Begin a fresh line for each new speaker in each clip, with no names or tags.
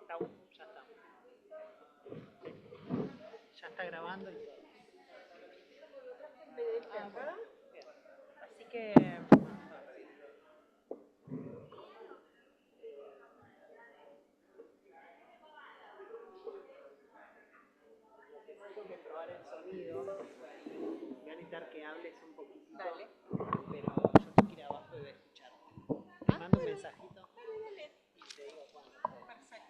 Está bueno, ya está. Ya está grabando y todo. Ah, bueno. Bien. Así que Dale. Pero yo tengo que ir abajo y voy a escuchar. Te mando un mensajito y te digo cuándo.
Perfecto.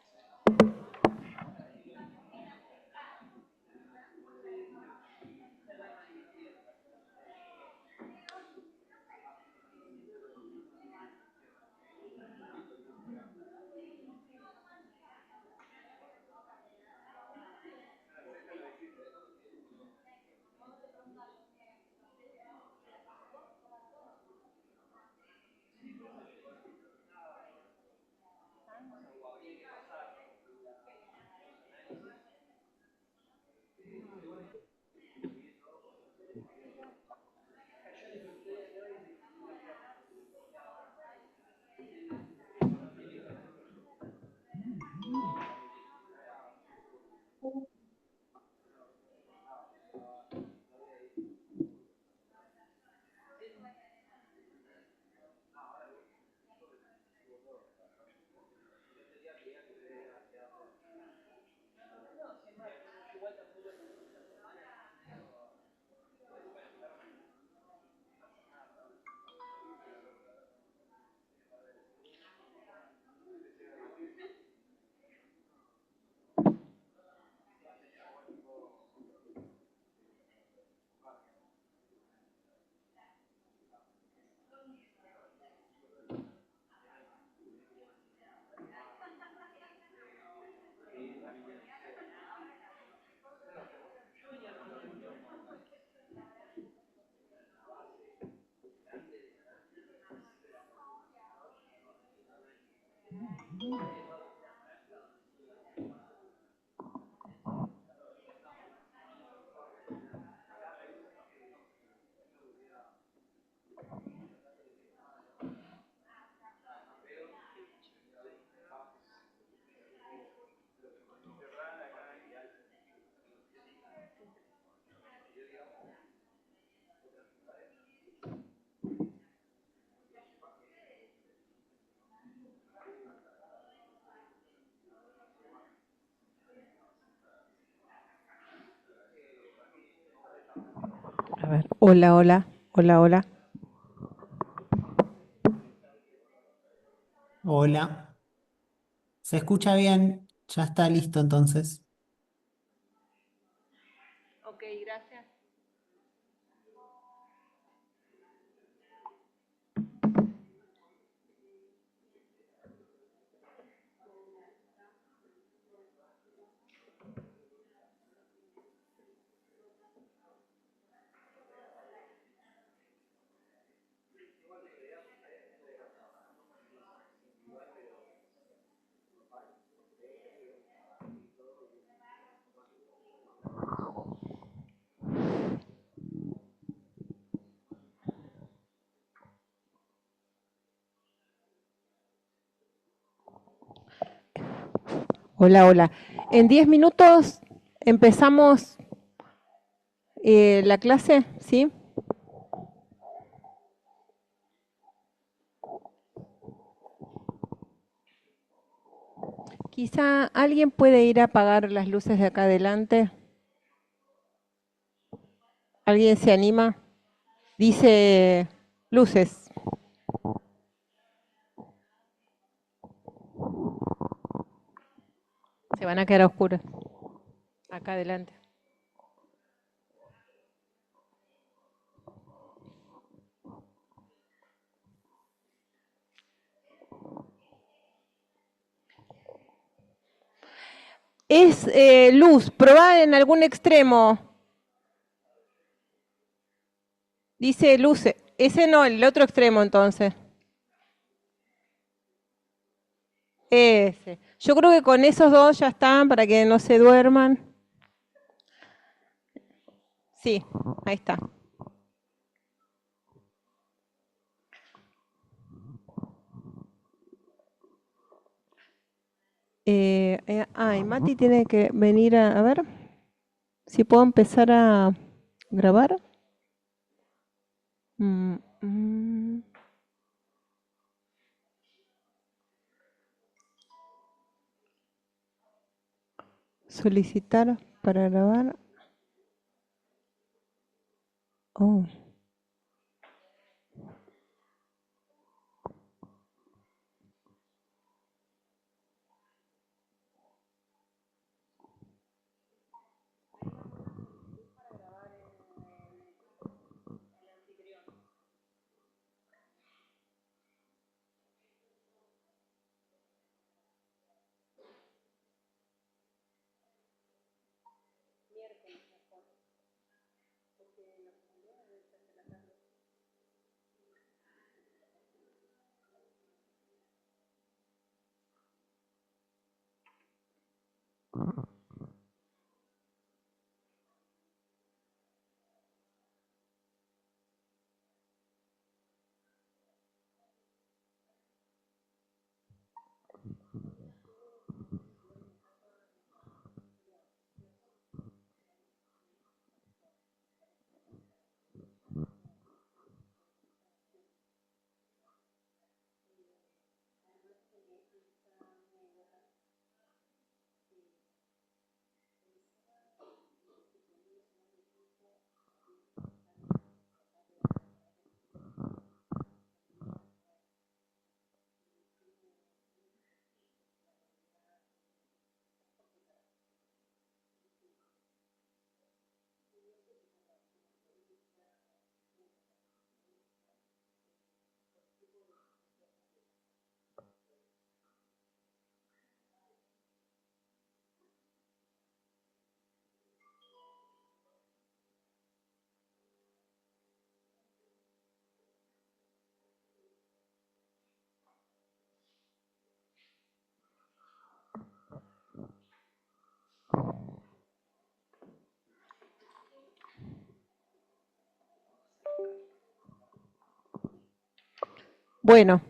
A ver, hola, hola, hola, hola.
Hola, ¿se escucha bien? Ya está listo entonces.
Ok, gracias.
Hola, hola. En 10 minutos empezamos la clase, ¿sí? Quizá alguien puede ir a apagar las luces de acá adelante. ¿Alguien se anima? Dice luces. Se van a quedar oscuras. Acá adelante. Es luz, probá en algún extremo. Dice luces. Ese no, el otro extremo entonces. Ese. Yo creo que con esos dos ya están para que no se duerman. Sí, ahí está. Y Mati tiene que venir a ver si puedo empezar a grabar. Mm, mm. Solicitar para grabar. Oh. Bueno,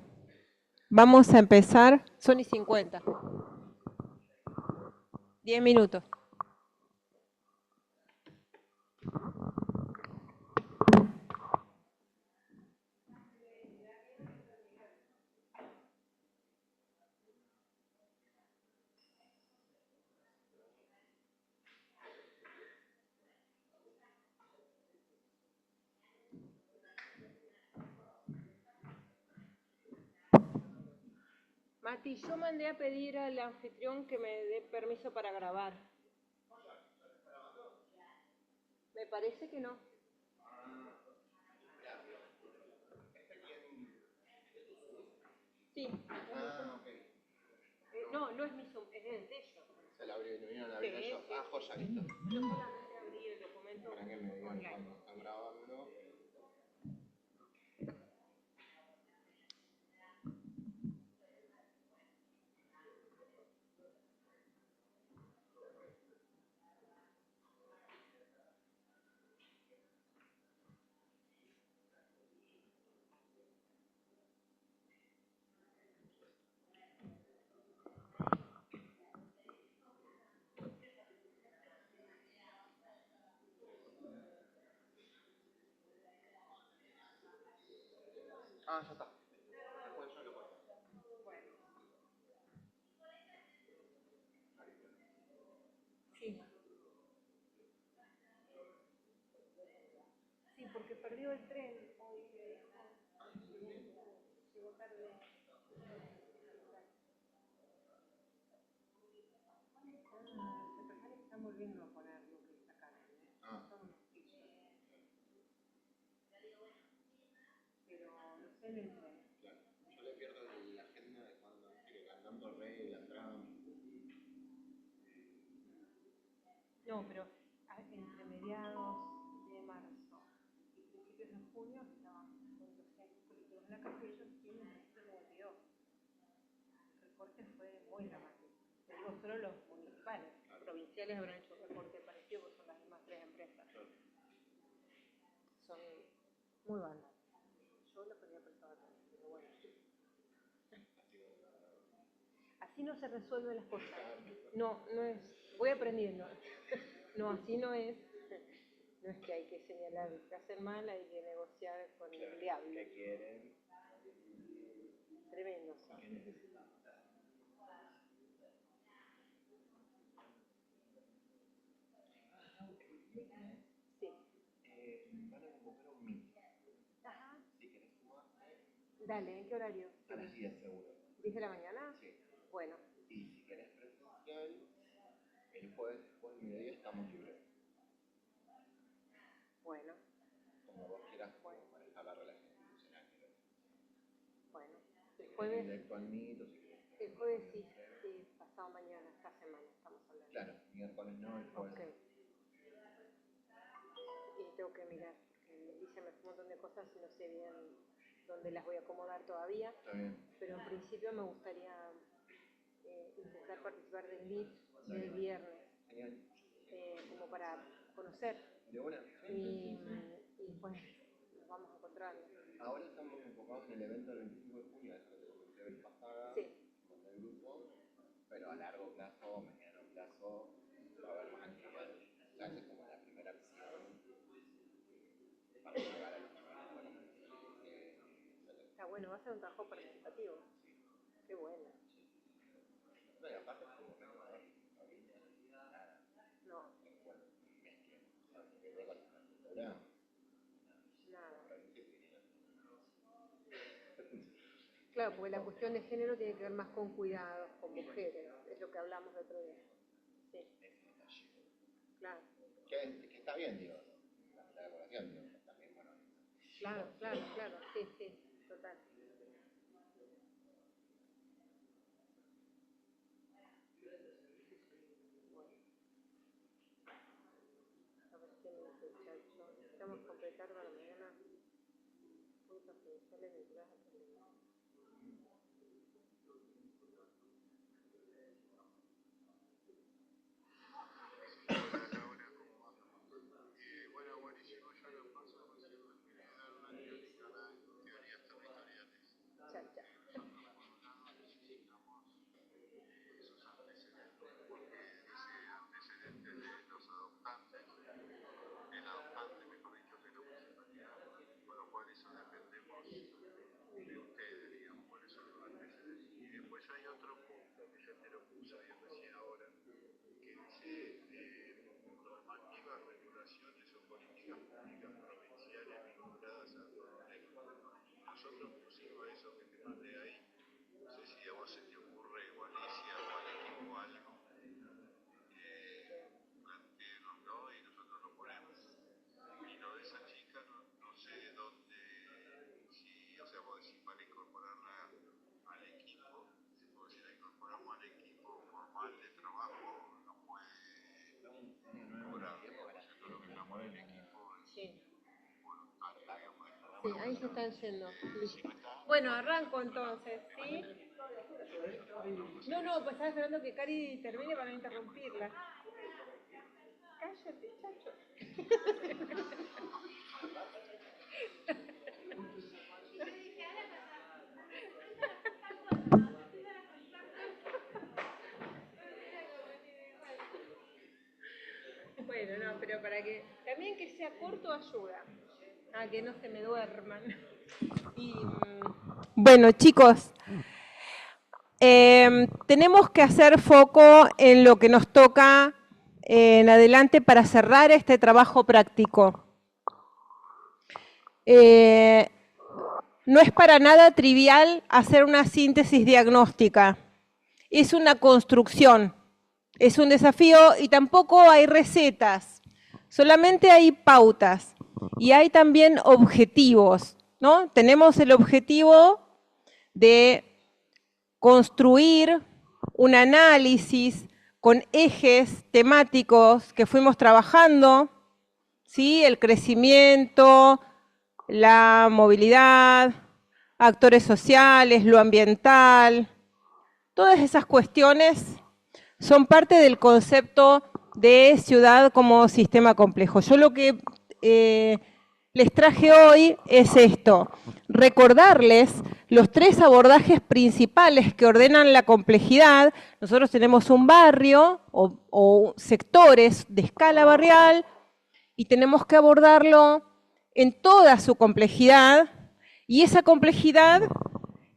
vamos a empezar. Son y 50. 10 minutos. Mati, yo mandé a pedir al anfitrión que me dé permiso para grabar. Me parece que no. Sí. No, no es mi Zoom, es el de ellos.
Se la abrió y vinieron a abrir ellos. Ah, joya, listo.
Yo solamente abrí el documento
Para que me digan
online.
cuando están grabando. Ah, ya está. Después yo lo pongo.
Sí. Sí, porque perdió el tren hoy. Llegó tarde. Los empresarios están volviendo a poner lo que sacaron.
Ah.
Son unos pillos. Pero no sé en el tren.
Claro. Yo le pierdo la agenda de cuando quiere cantando rey, la trama.
No, pero entre mediados de marzo y principios de junio estaban con 200 colectivos en la calle y ellos tienen un registro como el dio. El recorte fue muy dramático. Te digo, solo los municipales, provinciales habrán hecho un recorte parecido porque son las mismas 3 empresas. Son muy bandas. Yo lo podría pensar también, pero bueno. Así no se resuelven las cosas. No, no es. Voy aprendiendo. No, así no es. No es que hay que señalar que hacen mal, hay que negociar con el diablo.
¿Qué quieren?
Tremendo. Sí.
Van a convocar un meeting.
Ajá.
Si querés sumarte,
Dale, ¿en qué horario?
a las 10 seguro.
¿10 de la mañana?
Sí.
Bueno.
Y si querés presencial, el jueves después del mediodía estamos libres.
Bueno.
Como vos quieras,
Bueno.
manejar la relación institucional.
Bueno.
Si
El
querés
jueves.
directo al meet o si querés.
El jueves sí, sí, pasado mañana, esta semana estamos hablando.
Claro, miércoles no, el jueves.
Ok. Y tengo que mirar un montón de cosas y no sé bien dónde las voy a acomodar todavía.
Está bien.
Pero en principio me gustaría intentar participar del LID del viernes,
Genial.
como para conocer
¿De una?
y después nos vamos encontrando.
Ahora estamos enfocados en el evento del 25 de junio, eso que te comenté la vez pasada,
Sí.
con el grupo, pero a largo plazo, mediano plazo, va a haber más actividades. O sea, esa es como la primera acción para llegar a los
Está bueno, va a ser un trabajo participativo. Qué bueno.
no, y aparte es como que no va a haber familia, nada.
No,
Bueno, mezclen, que ve con la cultura,
nada.
realmente genial.
Claro, porque la cuestión de género tiene que ver más con cuidados, con mujeres, es lo que hablamos el otro día. Sí, claro,
Que está bien, digo, la decoración, digo, también, bueno.
claro, sí, total. A ver qué me dice el chacho. Necesitamos completar para mañana puntos judiciales vinculados al problema.
Bueno, buenísimo, yo lo paso a dar una teórica, teorías territoriales.
Chacha.
Necesitamos esos antecedentes, porque dice antecedentes de los adoptantes, el adoptante, mejor dicho, que la municipalidad, con lo cual eso dependemos de ustedes, digamos, por eso los antecedentes. Y después hay otro punto que yo te lo puse ahí recién ahora, que dice normativas, regulaciones o políticas públicas provinciales vinculadas al problema. Nosotros pusimos eso que te mandé ahí, no sé si a vos se te ocurre, o Alicia, o al equipo algo, plantéenoslo y nosotros lo ponemos. Y lo de esa chica no sé dónde, si, o sea, vos decís para incorporarla al equipo, porque si la incorporamos al equipo formal de trabajo, no puede cobrar, digamos, entonces lo que estamos en el equipo es
Sí,
voluntario, digamos.
sí, ahí se están yendo. Listo. Bueno, arranco entonces, ¿sí? No, pues estaba esperando que Cari termine para no interrumpirla. Cállate, chacho. Bueno, no, pero para que también que sea corto ayuda a que no se me duerman. Y, bueno, chicos, tenemos que hacer foco en lo que nos toca en adelante para cerrar este trabajo práctico. No es para nada trivial hacer una síntesis diagnóstica. Es una construcción, es un desafío y tampoco hay recetas, solamente hay pautas y hay también objetivos, ¿no? Tenemos el objetivo de construir un análisis con ejes temáticos que fuimos trabajando, ¿sí? El crecimiento, la movilidad, actores sociales, lo ambiental, todas esas cuestiones son parte del concepto de ciudad como sistema complejo. Yo lo que les traje hoy es esto, recordarles los 3 abordajes principales que ordenan la complejidad. Nosotros tenemos un barrio o sectores de escala barrial y tenemos que abordarlo en toda su complejidad y esa complejidad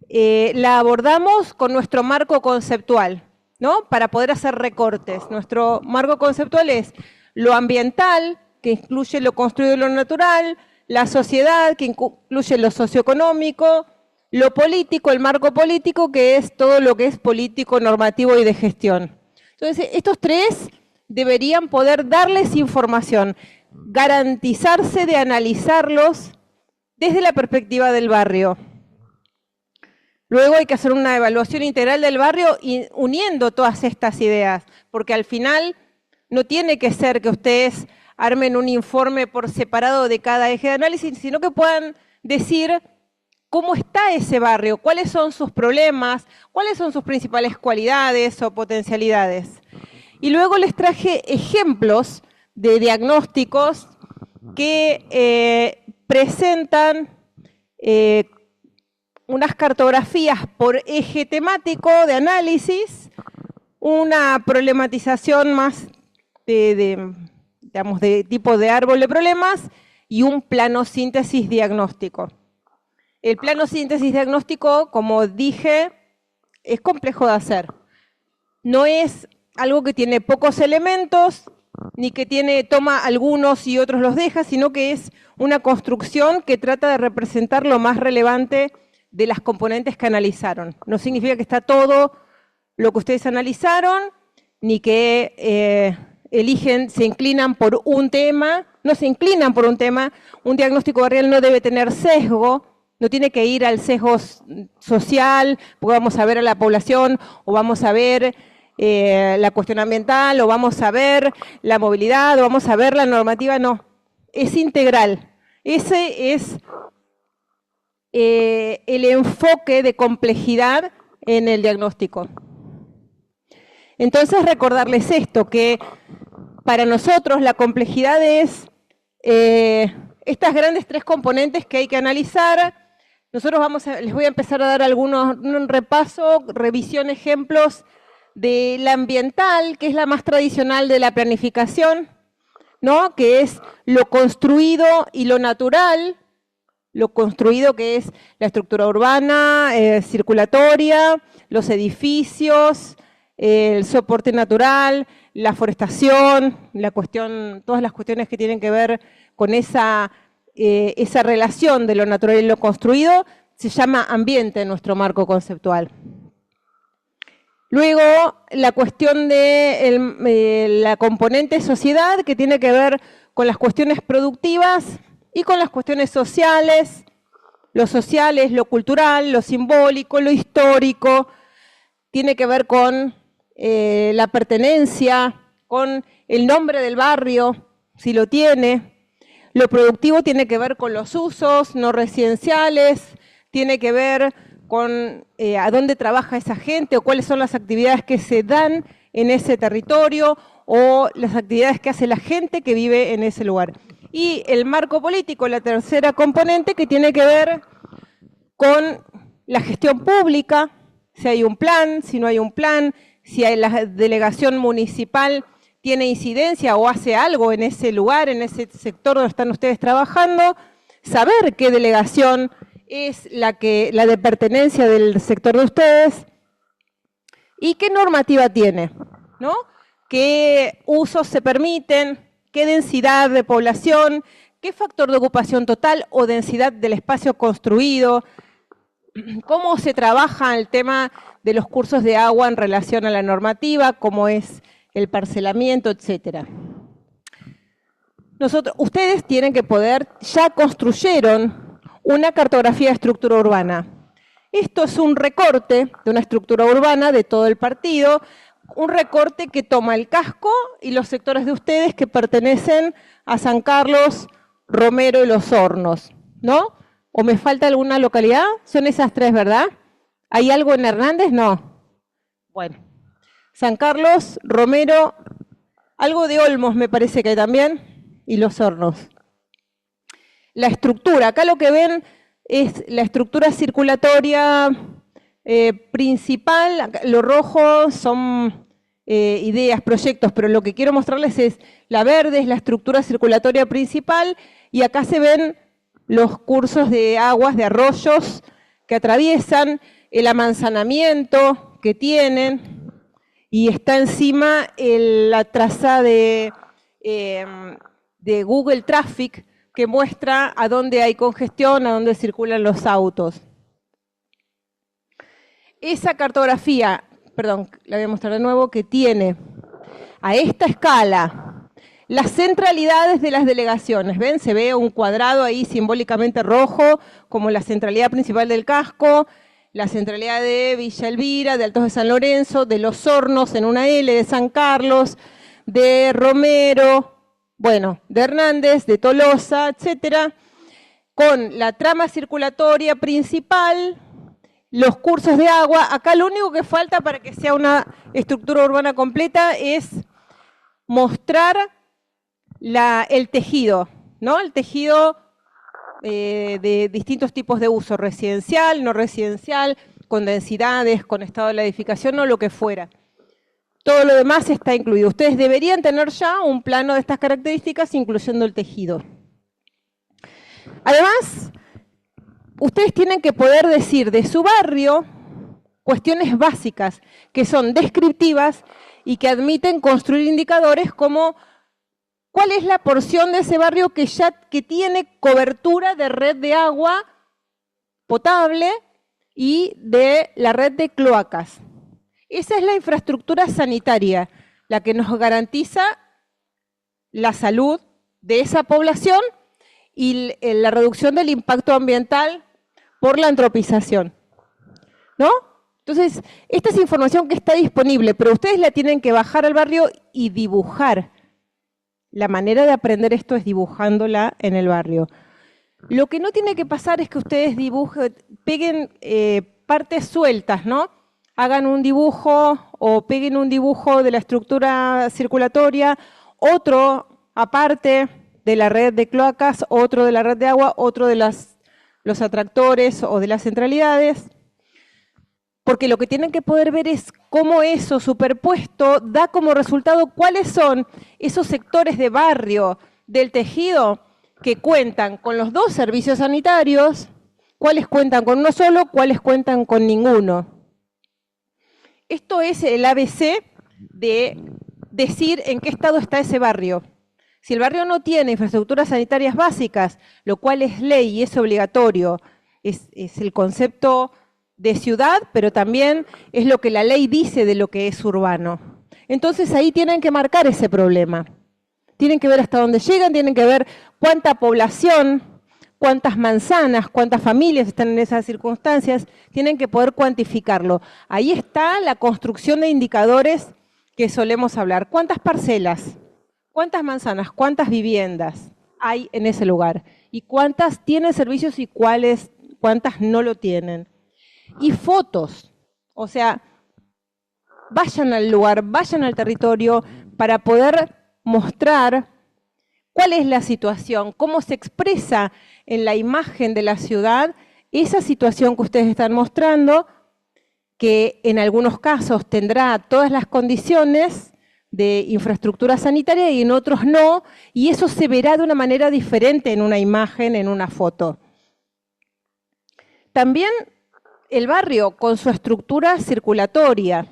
la abordamos con nuestro marco conceptual, ¿no? Para poder hacer recortes. Nuestro marco conceptual es lo ambiental, que incluye lo construido y lo natural, la sociedad, que incluye lo socioeconómico, lo político, el marco político, que es todo lo que es político, normativo y de gestión. Entonces, estos 3 deberían poder darles información, garantizarse de analizarlos desde la perspectiva del barrio. Luego hay que hacer una evaluación integral del barrio y uniendo todas estas ideas, porque al final no tiene que ser que ustedes armen un informe por separado de cada eje de análisis, sino que puedan decir cómo está ese barrio, cuáles son sus problemas, cuáles son sus principales cualidades o potencialidades. Y luego les traje ejemplos de diagnósticos que presentan unas cartografías por eje temático de análisis, una problematización más digamos, de tipo de árbol de problemas y un plano síntesis diagnóstico. El plano síntesis diagnóstico, como dije, es complejo de hacer. No es algo que tiene pocos elementos, ni que toma algunos y otros los deja, sino que es una construcción que trata de representar lo más relevante de las componentes que analizaron. No significa que está todo lo que ustedes analizaron, ni que se inclinan por un tema, no se inclinan por un tema. Un diagnóstico barrial no debe tener sesgo, no tiene que ir al sesgo social, porque vamos a ver a la población, o vamos a ver la cuestión ambiental, o vamos a ver la movilidad, o vamos a ver la normativa, no. Es integral. Ese es el enfoque de complejidad en el diagnóstico. Entonces, recordarles esto, que para nosotros la complejidad es estas grandes tres componentes que hay que analizar. Nosotros les voy a empezar a dar un repaso, revisión, ejemplos de la ambiental, que es la más tradicional de la planificación, ¿no? Que es lo construido y lo natural. Lo construido, que es la estructura urbana, circulatoria, los edificios, el soporte natural, la forestación, todas las cuestiones que tienen que ver con esa relación de lo natural y lo construido, se llama ambiente en nuestro marco conceptual. Luego, la cuestión de la componente sociedad, que tiene que ver con las cuestiones productivas y con las cuestiones sociales, lo cultural, lo simbólico, lo histórico, tiene que ver con la pertenencia, con el nombre del barrio, si lo tiene. Lo productivo tiene que ver con los usos no residenciales, tiene que ver con a dónde trabaja esa gente o cuáles son las actividades que se dan en ese territorio o las actividades que hace la gente que vive en ese lugar. Y el marco político, la tercera componente, que tiene que ver con la gestión pública, si hay un plan, si no hay un plan, si la delegación municipal tiene incidencia o hace algo en ese lugar, en ese sector donde están ustedes trabajando, saber qué delegación es la de pertenencia del sector de ustedes y qué normativa tiene, ¿no? Qué usos se permiten, qué densidad de población, qué factor de ocupación total o densidad del espacio construido, cómo se trabaja el tema de los cursos de agua en relación a la normativa, cómo es el parcelamiento, etc. Ustedes tienen que poder, ya construyeron una cartografía de estructura urbana. Esto es un recorte de una estructura urbana de todo el partido, un recorte que toma el casco y los sectores de ustedes que pertenecen a San Carlos, Romero y Los Hornos, ¿no? ¿O me falta alguna localidad? Son esas tres, ¿verdad? ¿Hay algo en Hernández? No. Bueno, San Carlos, Romero, algo de Olmos me parece que hay también, y Los Hornos. La estructura, acá lo que ven es la estructura circulatoria principal, lo rojo son ideas, proyectos, pero lo que quiero mostrarles es la verde, es la estructura circulatoria principal, y acá se ven los cursos de aguas, de arroyos que atraviesan, el amanzanamiento que tienen, y está encima la trazada de Google Traffic, que muestra a dónde hay congestión, a dónde circulan los autos. Esa cartografía, perdón, la voy a mostrar de nuevo, que tiene a esta escala las centralidades de las delegaciones. ¿Ven? Se ve un cuadrado ahí simbólicamente rojo, como la centralidad principal del casco, la centralidad de Villa Elvira, de Altos de San Lorenzo, de Los Hornos en una L, de San Carlos, de Romero, bueno, de Hernández, de Tolosa, etcétera, con la trama circulatoria principal, los cursos de agua. Acá lo único que falta para que sea una estructura urbana completa es mostrar el tejido, ¿no? El tejido de distintos tipos de uso, residencial, no residencial, con densidades, con estado de la edificación o lo que fuera. Todo lo demás está incluido. Ustedes deberían tener ya un plano de estas características, incluyendo el tejido. Además, ustedes tienen que poder decir de su barrio cuestiones básicas, que son descriptivas y que admiten construir indicadores como cuál es la porción de ese barrio que tiene cobertura de red de agua potable y de la red de cloacas. Esa es la infraestructura sanitaria, la que nos garantiza la salud de esa población y la reducción del impacto ambiental por la antropización, ¿no? Entonces, esta es información que está disponible, pero ustedes la tienen que bajar al barrio y dibujar. La manera de aprender esto es dibujándola en el barrio. Lo que no tiene que pasar es que ustedes peguen partes sueltas, ¿no? Hagan un dibujo o peguen un dibujo de la estructura circulatoria, otro aparte de la red de cloacas, otro de la red de agua, otro de los atractores o de las centralidades, porque lo que tienen que poder ver es cómo eso superpuesto da como resultado cuáles son esos sectores de barrio del tejido que cuentan con los dos servicios sanitarios, cuáles cuentan con uno solo, cuáles cuentan con ninguno. Esto es el ABC de decir en qué estado está ese barrio. Si el barrio no tiene infraestructuras sanitarias básicas, lo cual es ley y es obligatorio, es el concepto de ciudad, pero también es lo que la ley dice de lo que es urbano. Entonces ahí tienen que marcar ese problema. Tienen que ver hasta dónde llegan, tienen que ver cuánta población, cuántas manzanas, cuántas familias están en esas circunstancias, tienen que poder cuantificarlo. Ahí está la construcción de indicadores que solemos hablar. ¿Cuántas parcelas? ¿Cuántas manzanas? ¿Cuántas viviendas hay en ese lugar? ¿Y cuántas tienen servicios y cuántas no lo tienen? Y fotos, o sea, vayan al lugar, vayan al territorio para poder mostrar cuál es la situación, cómo se expresa en la imagen de la ciudad esa situación que ustedes están mostrando, que en algunos casos tendrá todas las condiciones de infraestructura sanitaria y en otros no, y eso se verá de una manera diferente en una imagen, en una foto. También el barrio con su estructura circulatoria.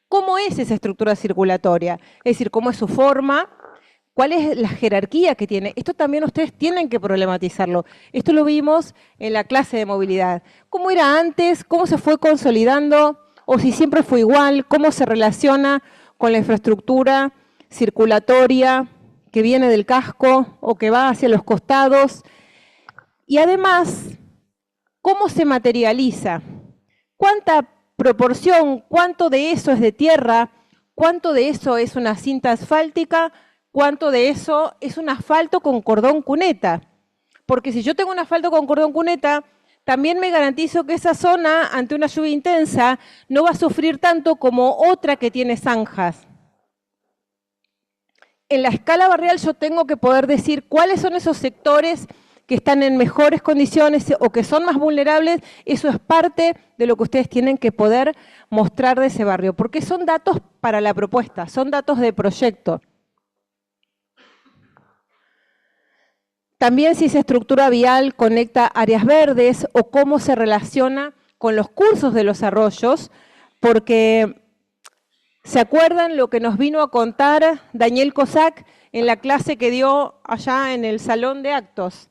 ¿Cómo es esa estructura circulatoria? Es decir, ¿cómo es su forma? ¿Cuál es la jerarquía que tiene? Esto también ustedes tienen que problematizarlo. Esto lo vimos en la clase de movilidad. ¿Cómo era antes? ¿Cómo se fue consolidando? ¿O si siempre fue igual? ¿Cómo se relaciona con la infraestructura circulatoria que viene del casco o que va hacia los costados? Y además, ¿cómo se materializa? ¿Cuánta proporción, cuánto de eso es de tierra? ¿Cuánto de eso es una cinta asfáltica? ¿Cuánto de eso es un asfalto con cordón cuneta? Porque si yo tengo un asfalto con cordón cuneta, también me garantizo que esa zona, ante una lluvia intensa, no va a sufrir tanto como otra que tiene zanjas. En la escala barrial yo tengo que poder decir cuáles son esos sectores que están en mejores condiciones o que son más vulnerables. Eso es parte de lo que ustedes tienen que poder mostrar de ese barrio, porque son datos para la propuesta, son datos de proyecto. También si esa estructura vial conecta áreas verdes o cómo se relaciona con los cursos de los arroyos, porque ¿se acuerdan lo que nos vino a contar Daniel Cossack en la clase que dio allá en el salón de actos?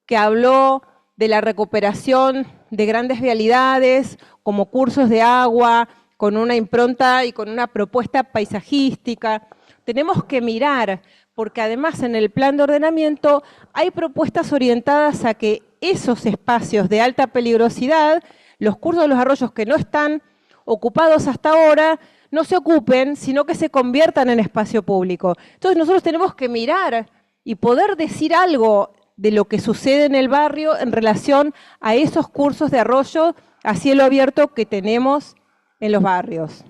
Que habló de la recuperación de grandes vialidades como cursos de agua, con una impronta y con una propuesta paisajística. Tenemos que mirar, porque además en el plan de ordenamiento hay propuestas orientadas a que esos espacios de alta peligrosidad, los cursos de los arroyos que no están ocupados hasta ahora, no se ocupen, sino que se conviertan en espacio público. Entonces nosotros tenemos que mirar y poder decir algo de lo que sucede en el barrio en relación a esos cursos de arroyo a cielo abierto que tenemos en los barrios.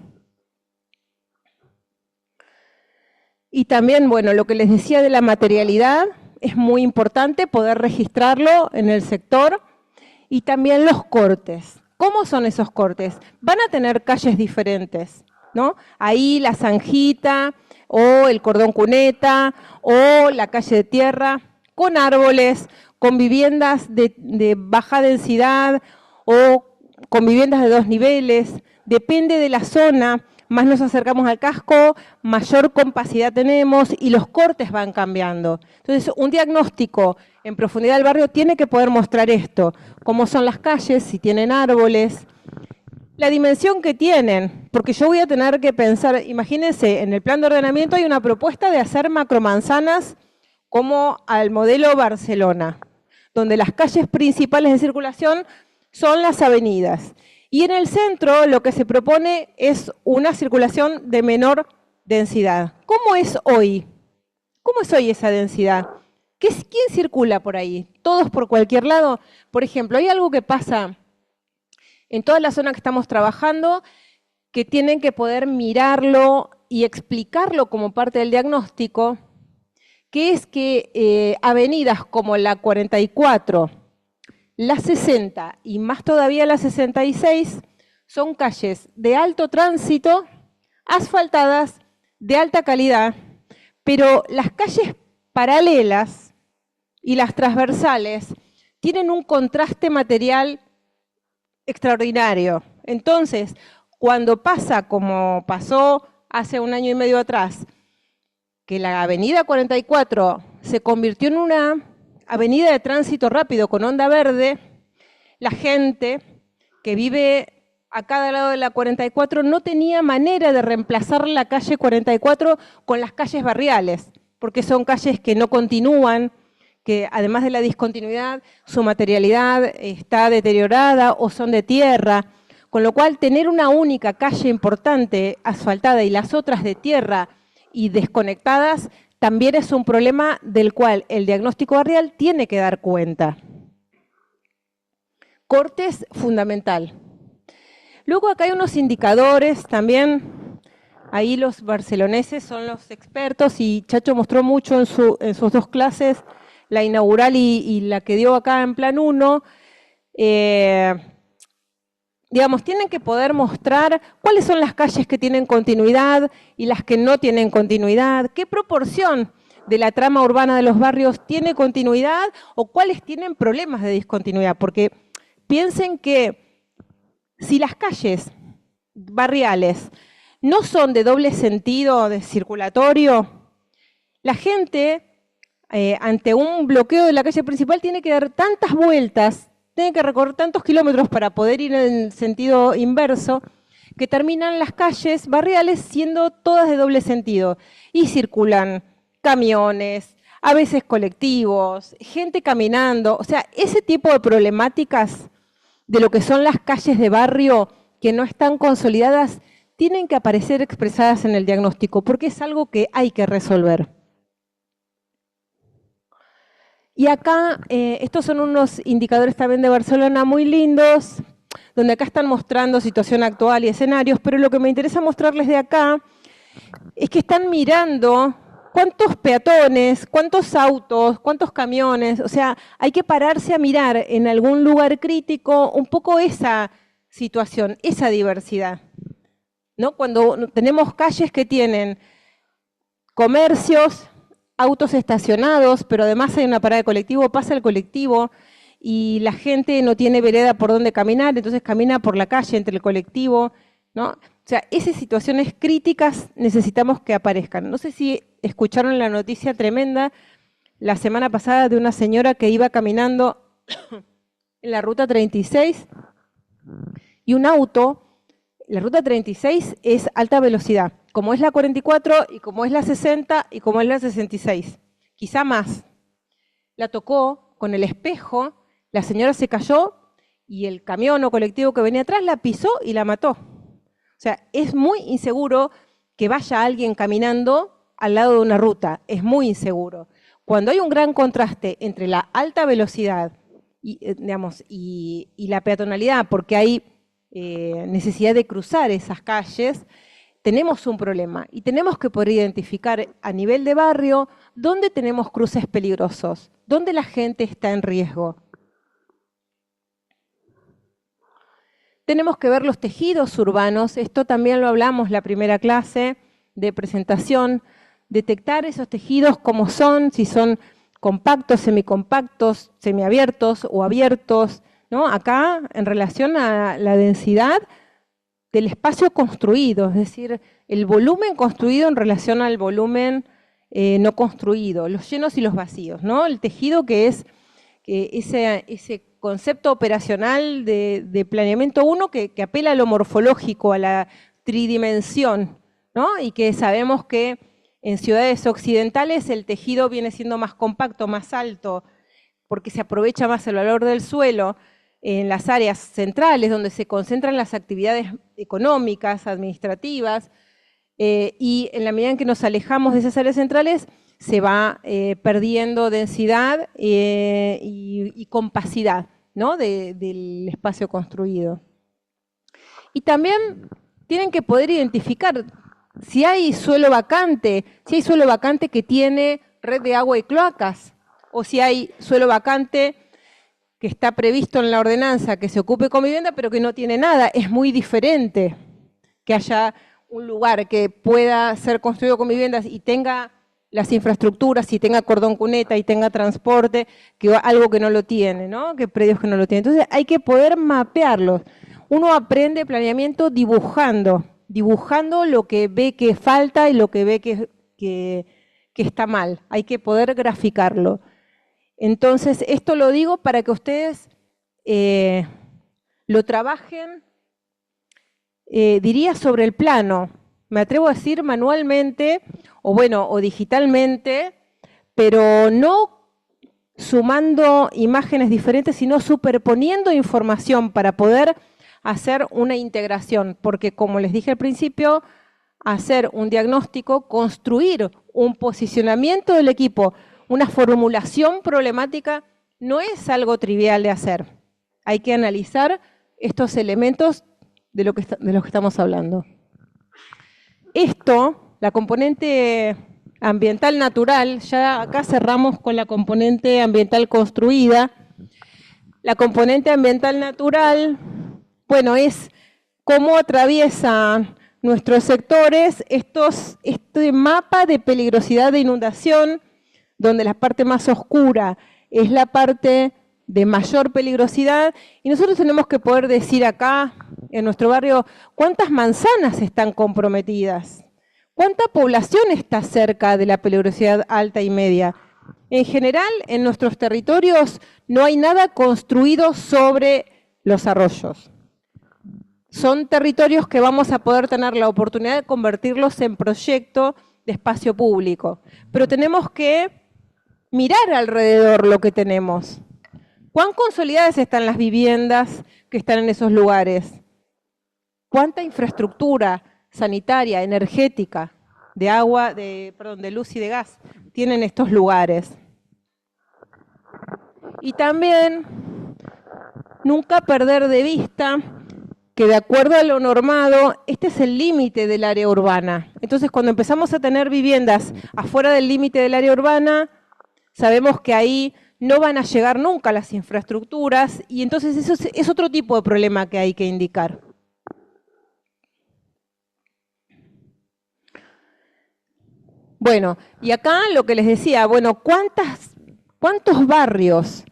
Y también, bueno, lo que les decía de la materialidad, es muy importante poder registrarlo en el sector, y también los cortes. ¿Cómo son esos cortes? Van a tener calles diferentes, ¿no? Ahí la zanjita, o el cordón cuneta, o la calle de tierra, con árboles, con viviendas de baja densidad, o con viviendas de 2 niveles, depende de la zona. Más nos acercamos al casco, mayor compacidad tenemos y los cortes van cambiando. Entonces, un diagnóstico en profundidad del barrio tiene que poder mostrar esto, cómo son las calles, si tienen árboles, la dimensión que tienen, porque yo voy a tener que pensar, imagínense, en el plan de ordenamiento hay una propuesta de hacer macromanzanas como al modelo Barcelona, donde las calles principales de circulación son las avenidas. Y en el centro lo que se propone es una circulación de menor densidad. ¿Cómo es hoy? ¿Cómo es hoy esa densidad? ¿Quién circula por ahí? ¿Todos por cualquier lado? Por ejemplo, hay algo que pasa en toda la zona que estamos trabajando que tienen que poder mirarlo y explicarlo como parte del diagnóstico, que es que avenidas como la 44, la 60 y más todavía la 66 son calles de alto tránsito, asfaltadas, de alta calidad, pero las calles paralelas y las transversales tienen un contraste material extraordinario. Entonces, cuando pasa como pasó hace 1 año y medio atrás, que la avenida 44 se convirtió en una avenida de tránsito rápido con onda verde, la gente que vive a cada lado de la 44 no tenía manera de reemplazar la calle 44 con las calles barriales, porque son calles que no continúan, que además de la discontinuidad, su materialidad está deteriorada o son de tierra, con lo cual tener una única calle importante asfaltada y las otras de tierra y desconectadas también es un problema del cual el diagnóstico barrial tiene que dar cuenta. Cortes, fundamental. Luego acá hay unos indicadores también, ahí los barceloneses son los expertos y Chacho mostró mucho en sus 2 clases, la inaugural y la que dio acá en plan 1, digamos, tienen que poder mostrar cuáles son las calles que tienen continuidad y las que no tienen continuidad, qué proporción de la trama urbana de los barrios tiene continuidad o cuáles tienen problemas de discontinuidad, porque piensen que si las calles barriales no son de doble sentido, de circulatorio, la gente ante un bloqueo de la calle principal tiene que dar tantas vueltas, tiene que recorrer tantos kilómetros para poder ir en el sentido inverso, que terminan las calles barriales siendo todas de doble sentido. Y circulan camiones, a veces colectivos, gente caminando. O sea, ese tipo de problemáticas de lo que son las calles de barrio que no están consolidadas, tienen que aparecer expresadas en el diagnóstico, porque es algo que hay que resolver. Y acá, estos son unos indicadores también de Barcelona muy lindos, donde acá están mostrando situación actual y escenarios, pero lo que me interesa mostrarles de acá es que están mirando cuántos peatones, cuántos autos, cuántos camiones, o sea, hay que pararse a mirar en algún lugar crítico un poco esa situación, esa diversidad, ¿no? Cuando tenemos calles que tienen comercios, autos estacionados, pero además hay una parada de colectivo, pasa el colectivo y la gente no tiene vereda por donde caminar, entonces camina por la calle entre el colectivo, ¿no? O sea, esas situaciones críticas necesitamos que aparezcan. No sé si escucharon la noticia tremenda la semana pasada de una señora que iba caminando en la ruta 36 y un auto, la ruta 36 es alta velocidad, como es la 44 y como es la 60 y como es la 66, quizá más. La tocó con el espejo, la señora se cayó y el camión o colectivo que venía atrás la pisó y la mató. O sea, es muy inseguro que vaya alguien caminando al lado de una ruta, es muy inseguro. Cuando hay un gran contraste entre la alta velocidad y la peatonalidad, porque hay necesidad de cruzar esas calles, tenemos un problema y tenemos que poder identificar a nivel de barrio dónde tenemos cruces peligrosos, dónde la gente está en riesgo. Tenemos que ver los tejidos urbanos, esto también lo hablamos la primera clase de presentación, detectar esos tejidos como son, si son compactos, semicompactos, semiabiertos o abiertos, ¿no? Acá, en relación a la densidad del espacio construido, es decir, el volumen construido en relación al volumen no construido, los llenos y los vacíos, ¿no? El tejido que es ese concepto operacional de planeamiento 1 que apela a lo morfológico, a la tridimensión, ¿no? Y que sabemos que en ciudades occidentales el tejido viene siendo más compacto, más alto, porque se aprovecha más el valor del suelo. En las áreas centrales, donde se concentran las actividades económicas, administrativas, y en la medida en que nos alejamos de esas áreas centrales, se va perdiendo densidad y compacidad, ¿no? del espacio construido. Y también tienen que poder identificar si hay suelo vacante que tiene red de agua y cloacas, o si hay suelo vacante que está previsto en la ordenanza que se ocupe con vivienda, pero que no tiene nada. Es muy diferente que haya un lugar que pueda ser construido con viviendas y tenga las infraestructuras, y tenga cordón cuneta, y tenga transporte, que algo que no lo tiene, ¿no? Que predios que no lo tienen. Entonces hay que poder mapearlos. Uno aprende planeamiento dibujando lo que ve que falta y lo que ve que está mal. Hay que poder graficarlo. Entonces, esto lo digo para que ustedes lo trabajen, diría sobre el plano, me atrevo a decir manualmente, o digitalmente, pero no sumando imágenes diferentes, sino superponiendo información para poder hacer una integración, porque como les dije al principio, hacer un diagnóstico, construir un posicionamiento del equipo, una formulación problemática, no es algo trivial de hacer. Hay que analizar estos elementos de los que estamos hablando. Esto, la componente ambiental natural, ya acá cerramos con la componente ambiental construida. La componente ambiental natural, bueno, es cómo atraviesan nuestros sectores este mapa de peligrosidad de inundación, donde la parte más oscura es la parte de mayor peligrosidad, y nosotros tenemos que poder decir acá, en nuestro barrio, cuántas manzanas están comprometidas, cuánta población está cerca de la peligrosidad alta y media. En general, en nuestros territorios no hay nada construido sobre los arroyos. Son territorios que vamos a poder tener la oportunidad de convertirlos en proyecto de espacio público, pero tenemos que mirar alrededor lo que tenemos. ¿Cuán consolidadas están las viviendas que están en esos lugares? ¿Cuánta infraestructura sanitaria, energética, de agua, de luz y de gas tienen estos lugares? Y también nunca perder de vista que de acuerdo a lo normado, este es el límite del área urbana. Entonces, cuando empezamos a tener viviendas afuera del límite del área urbana, sabemos que ahí no van a llegar nunca las infraestructuras, y entonces eso es otro tipo de problema que hay que indicar. Bueno, y acá lo que les decía, bueno, ¿cuántos barrios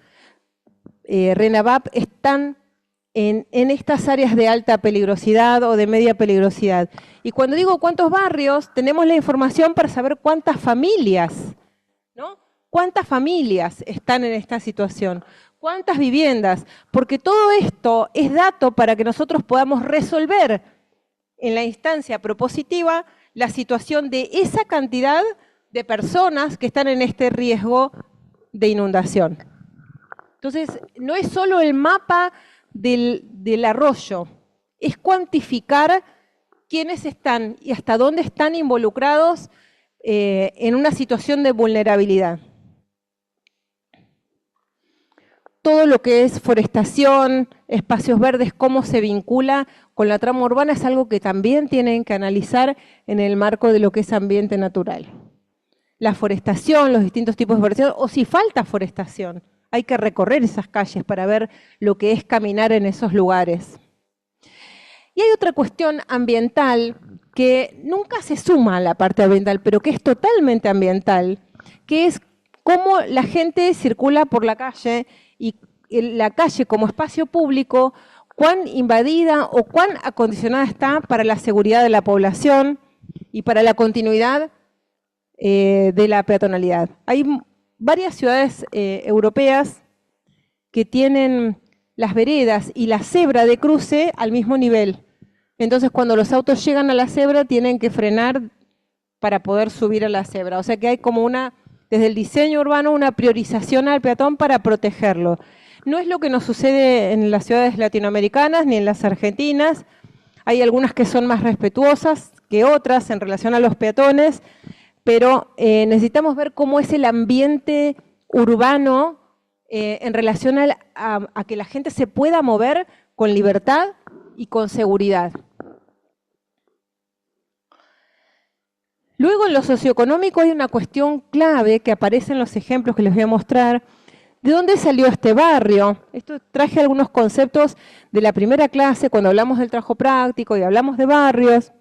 RENAVAP están en estas áreas de alta peligrosidad o de media peligrosidad? Y cuando digo cuántos barrios, tenemos la información para saber cuántas familias, ¿no? ¿Cuántas familias están en esta situación? ¿Cuántas viviendas? Porque todo esto es dato para que nosotros podamos resolver en la instancia propositiva la situación de esa cantidad de personas que están en este riesgo de inundación. Entonces, no es solo el mapa del arroyo, es cuantificar quiénes están y hasta dónde están involucrados en una situación de vulnerabilidad. Todo lo que es forestación, espacios verdes, cómo se vincula con la trama urbana es algo que también tienen que analizar en el marco de lo que es ambiente natural. La forestación, los distintos tipos de forestación, o si falta forestación, hay que recorrer esas calles para ver lo que es caminar en esos lugares. Y hay otra cuestión ambiental que nunca se suma a la parte ambiental, pero que es totalmente ambiental, que es cómo la gente circula por la calle y la calle como espacio público, cuán invadida o cuán acondicionada está para la seguridad de la población y para la continuidad de la peatonalidad. Hay varias ciudades europeas que tienen las veredas y la cebra de cruce al mismo nivel. Entonces, cuando los autos llegan a la cebra, tienen que frenar para poder subir a la cebra. O sea que hay como desde el diseño urbano, una priorización al peatón para protegerlo. No es lo que nos sucede en las ciudades latinoamericanas ni en las argentinas. Hay algunas que son más respetuosas que otras en relación a los peatones, pero necesitamos ver cómo es el ambiente urbano en relación a que la gente se pueda mover con libertad y con seguridad. Luego, en lo socioeconómico hay una cuestión clave que aparece en los ejemplos que les voy a mostrar. ¿De dónde salió este barrio? Esto traje algunos conceptos de la primera clase cuando hablamos del trabajo práctico y hablamos de barrios,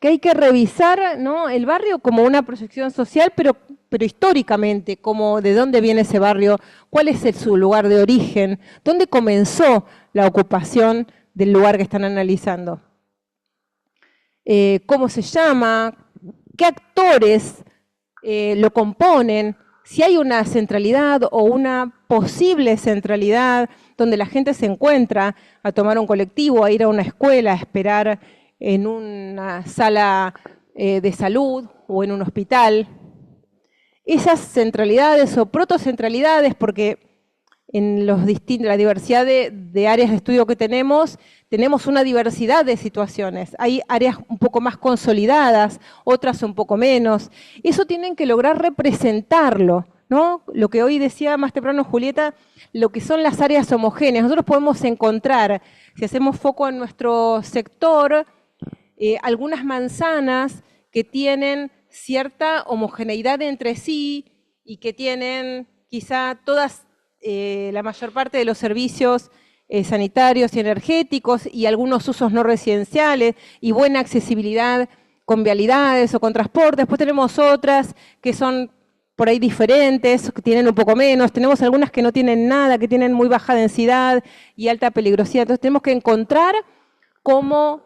que hay que revisar, ¿no?, el barrio como una proyección social, pero históricamente, como de dónde viene ese barrio, cuál es su lugar de origen, dónde comenzó la ocupación del lugar que están analizando. Cómo se llama, qué actores lo componen, si hay una centralidad o una posible centralidad donde la gente se encuentra a tomar un colectivo, a ir a una escuela, a esperar en una sala de salud o en un hospital. Esas centralidades o protocentralidades, porque en la diversidad de áreas de estudio que tenemos una diversidad de situaciones. Hay áreas un poco más consolidadas, otras un poco menos. Eso tienen que lograr representarlo, ¿no? Lo que hoy decía más temprano Julieta, lo que son las áreas homogéneas. Nosotros podemos encontrar, si hacemos foco en nuestro sector, algunas manzanas que tienen cierta homogeneidad entre sí y que tienen quizá la mayor parte de los servicios sanitarios y energéticos y algunos usos no residenciales y buena accesibilidad con vialidades o con transporte. Después tenemos otras que son por ahí diferentes, que tienen un poco menos. Tenemos algunas que no tienen nada, que tienen muy baja densidad y alta peligrosidad. Entonces tenemos que encontrar cómo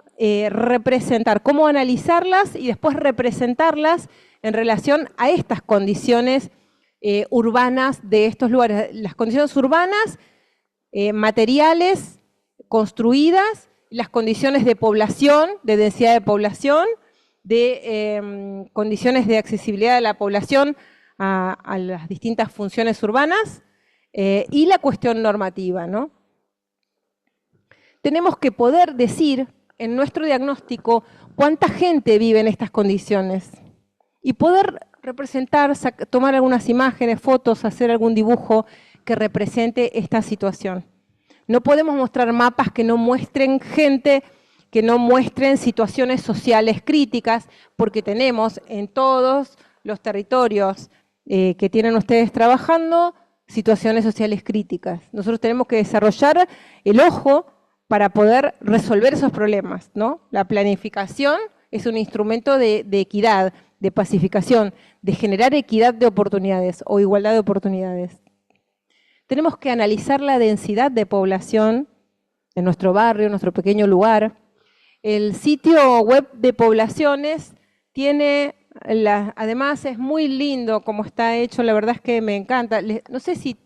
representar, cómo analizarlas y después representarlas en relación a estas condiciones urbanas de estos lugares. Las condiciones urbanas, materiales, construidas, las condiciones de población, de densidad de población, de condiciones de accesibilidad de la población a las distintas funciones urbanas y la cuestión normativa, ¿no? Tenemos que poder decir en nuestro diagnóstico cuánta gente vive en estas condiciones y poder representar, tomar algunas imágenes, fotos, hacer algún dibujo que represente esta situación. No podemos mostrar mapas que no muestren gente, que no muestren situaciones sociales críticas, porque tenemos en todos los territorios que tienen ustedes trabajando situaciones sociales críticas. Nosotros tenemos que desarrollar el ojo para poder resolver esos problemas, ¿no? La planificación es un instrumento de equidad, de pacificación, de generar equidad de oportunidades o igualdad de oportunidades. Tenemos que analizar la densidad de población en nuestro barrio, en nuestro pequeño lugar. El sitio web de poblaciones tiene, además es muy lindo como está hecho, la verdad es que me encanta. No sé si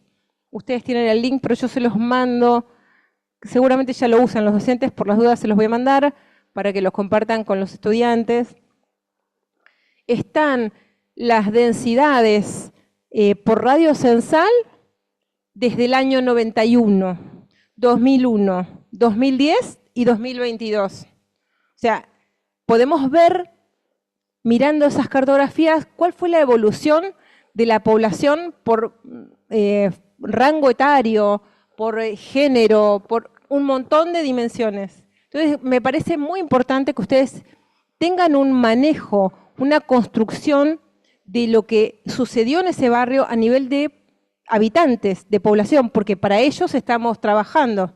ustedes tienen el link, pero yo se los mando, seguramente ya lo usan los docentes, por las dudas se los voy a mandar para que los compartan con los estudiantes. Están las densidades por radio censal desde el año 91, 2001, 2010 y 2022. O sea, podemos ver, mirando esas cartografías, cuál fue la evolución de la población por rango etario, por género, por un montón de dimensiones. Entonces, me parece muy importante que ustedes tengan un manejo, una construcción de lo que sucedió en ese barrio a nivel de habitantes, de población, porque para ellos estamos trabajando.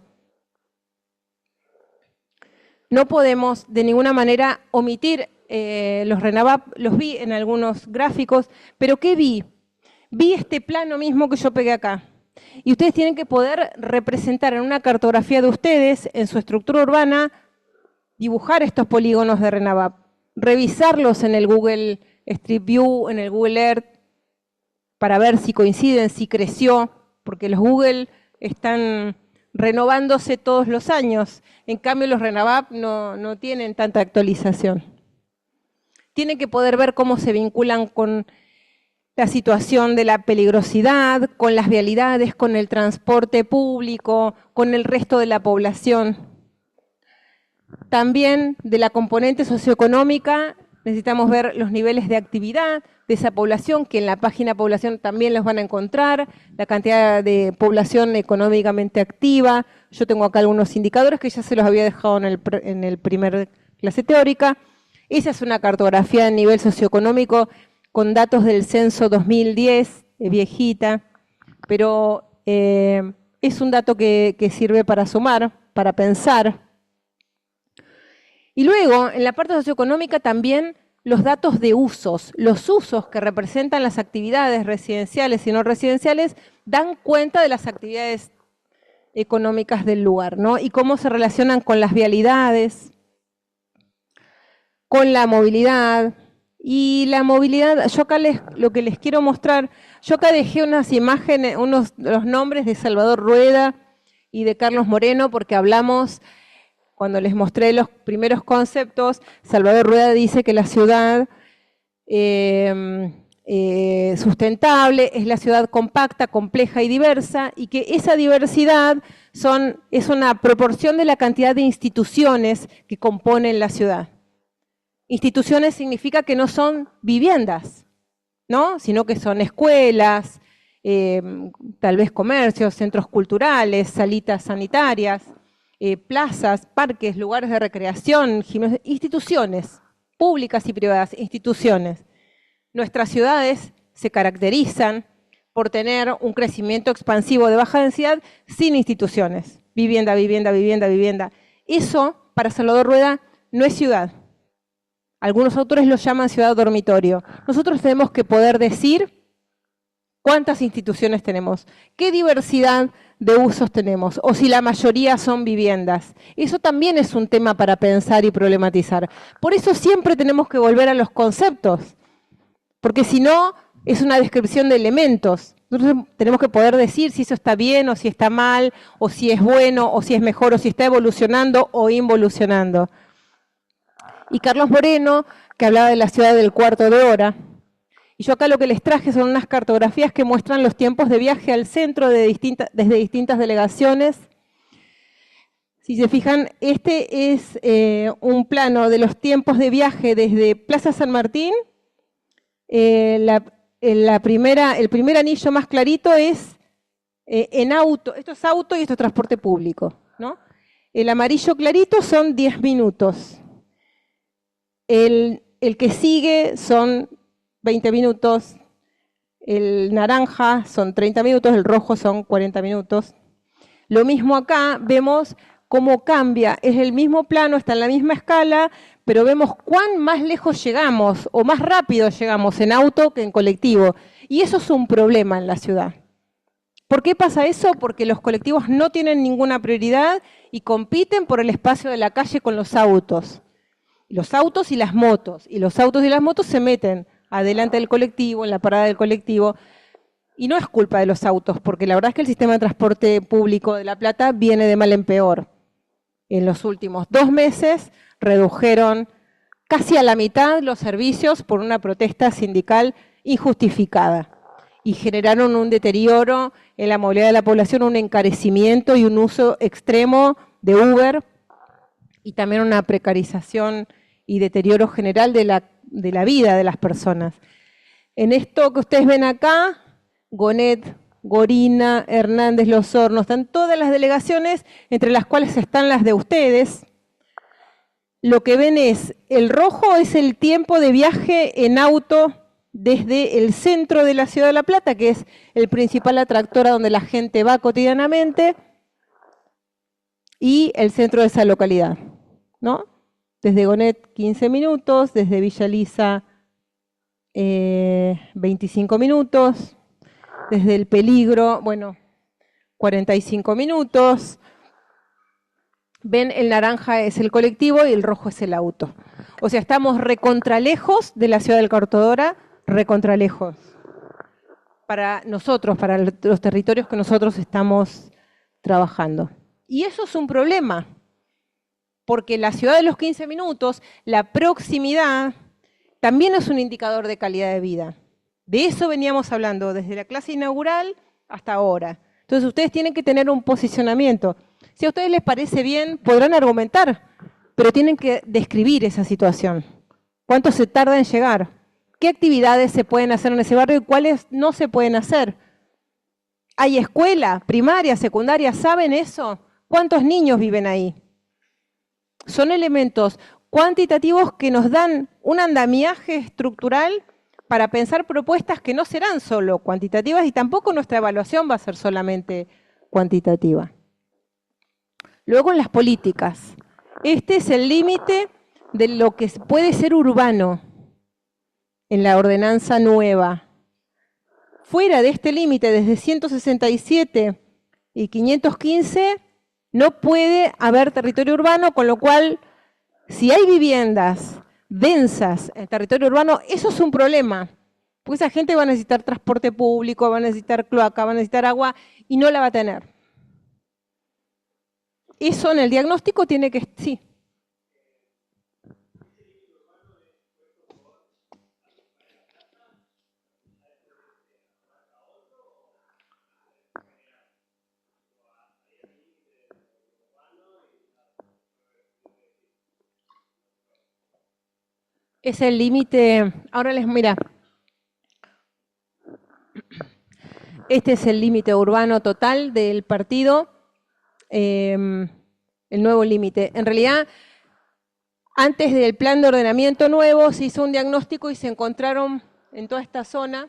No podemos de ninguna manera omitir los RENAVAP, los vi en algunos gráficos, pero ¿qué vi? Vi este plano mismo que yo pegué acá. Y ustedes tienen que poder representar en una cartografía de ustedes, en su estructura urbana, dibujar estos polígonos de RENAVAP, revisarlos en el Google Street View, en el Google Earth, para ver si coinciden, si creció, porque los Google están renovándose todos los años. En cambio, los RENAVAP no tienen tanta actualización. Tienen que poder ver cómo se vinculan con la situación de la peligrosidad, con las vialidades, con el transporte público, con el resto de la población. También de la componente socioeconómica necesitamos ver los niveles de actividad de esa población, que en la página población también los van a encontrar, la cantidad de población económicamente activa. Yo tengo acá algunos indicadores que ya se los había dejado en el primer clase teórica. Esa es una cartografía de nivel socioeconómico con datos del censo 2010, viejita, pero es un dato que sirve para sumar, para pensar. Y luego, en la parte socioeconómica también los datos de usos. Los usos que representan las actividades residenciales y no residenciales dan cuenta de las actividades económicas del lugar, ¿no? Y cómo se relacionan con las vialidades, con la movilidad. Y la movilidad, yo acá lo que les quiero mostrar, yo acá dejé unas imágenes, los nombres de Salvador Rueda y de Carlos Moreno, porque hablamos, cuando les mostré los primeros conceptos, Salvador Rueda dice que la ciudad sustentable es la ciudad compacta, compleja y diversa, y que esa diversidad es una proporción de la cantidad de instituciones que componen la ciudad. Instituciones significa que no son viviendas, ¿no? Sino que son escuelas, tal vez comercios, centros culturales, salitas sanitarias, plazas, parques, lugares de recreación, instituciones públicas y privadas, instituciones. Nuestras ciudades se caracterizan por tener un crecimiento expansivo de baja densidad sin instituciones. Vivienda, vivienda, vivienda, vivienda. Eso, para Salvador Rueda, no es ciudad. Algunos autores lo llaman ciudad dormitorio. Nosotros tenemos que poder decir cuántas instituciones tenemos, qué diversidad de usos tenemos, o si la mayoría son viviendas. Eso también es un tema para pensar y problematizar. Por eso siempre tenemos que volver a los conceptos, porque si no, es una descripción de elementos. Nosotros tenemos que poder decir si eso está bien o si está mal, o si es bueno o si es mejor, o si está evolucionando o involucionando. Y Carlos Moreno, que hablaba de la ciudad del cuarto de hora. Y yo acá lo que les traje son unas cartografías que muestran los tiempos de viaje al centro desde distintas delegaciones. Si se fijan, este es un plano de los tiempos de viaje desde Plaza San Martín. El primer anillo más clarito es en auto. Esto es auto y esto es transporte público, ¿no? El amarillo clarito son 10 minutos. El que sigue son 20 minutos, el naranja son 30 minutos, el rojo son 40 minutos. Lo mismo acá, vemos cómo cambia, es el mismo plano, está en la misma escala, pero vemos cuán más lejos llegamos o más rápido llegamos en auto que en colectivo. Y eso es un problema en la ciudad. ¿Por qué pasa eso? Porque los colectivos no tienen ninguna prioridad y compiten por el espacio de la calle con los autos. Los autos y las motos. Y los autos y las motos se meten adelante del colectivo, en la parada del colectivo. Y no es culpa de los autos, porque la verdad es que el sistema de transporte público de La Plata viene de mal en peor. En los últimos 2 meses redujeron casi a la mitad los servicios por una protesta sindical injustificada. Y generaron un deterioro en la movilidad de la población, un encarecimiento y un uso extremo de Uber, y también una precarización y deterioro general de la vida de las personas. En esto que ustedes ven acá, Gonet, Gorina, Hernández, Los Hornos, están todas las delegaciones, entre las cuales están las de ustedes. Lo que ven es, el rojo es el tiempo de viaje en auto desde el centro de la ciudad de La Plata, que es el principal atractor a donde la gente va cotidianamente, y el centro de esa localidad, ¿no? Desde Gonet 15 minutos, desde Villa Lisa 25 minutos, desde El Peligro, bueno, 45 minutos. Ven, el naranja es el colectivo y el rojo es el auto. O sea, estamos recontralejos de la ciudad del Cortodora, recontralejos. Para nosotros, para los territorios que nosotros estamos trabajando. Y eso es un problema, porque la ciudad de los 15 minutos, la proximidad, también es un indicador de calidad de vida. De eso veníamos hablando desde la clase inaugural hasta ahora. Entonces ustedes tienen que tener un posicionamiento. Si a ustedes les parece bien, podrán argumentar, pero tienen que describir esa situación. ¿Cuánto se tarda en llegar? ¿Qué actividades se pueden hacer en ese barrio y cuáles no se pueden hacer? ¿Hay escuela, primaria, secundaria? ¿Saben eso? ¿Cuántos niños viven ahí? Son elementos cuantitativos que nos dan un andamiaje estructural para pensar propuestas que no serán solo cuantitativas y tampoco nuestra evaluación va a ser solamente cuantitativa. Luego en las políticas. Este es el límite de lo que puede ser urbano en la ordenanza nueva. Fuera de este límite, desde 167 y 515, no puede haber territorio urbano, con lo cual, si hay viviendas densas en territorio urbano, eso es un problema. Porque esa gente va a necesitar transporte público, va a necesitar cloaca, va a necesitar agua y no la va a tener. Eso en el diagnóstico tiene que... Sí. Es el límite... Ahora les mira. Este es el límite urbano total del partido. El nuevo límite. En realidad, antes del plan de ordenamiento nuevo, se hizo un diagnóstico y se encontraron en toda esta zona,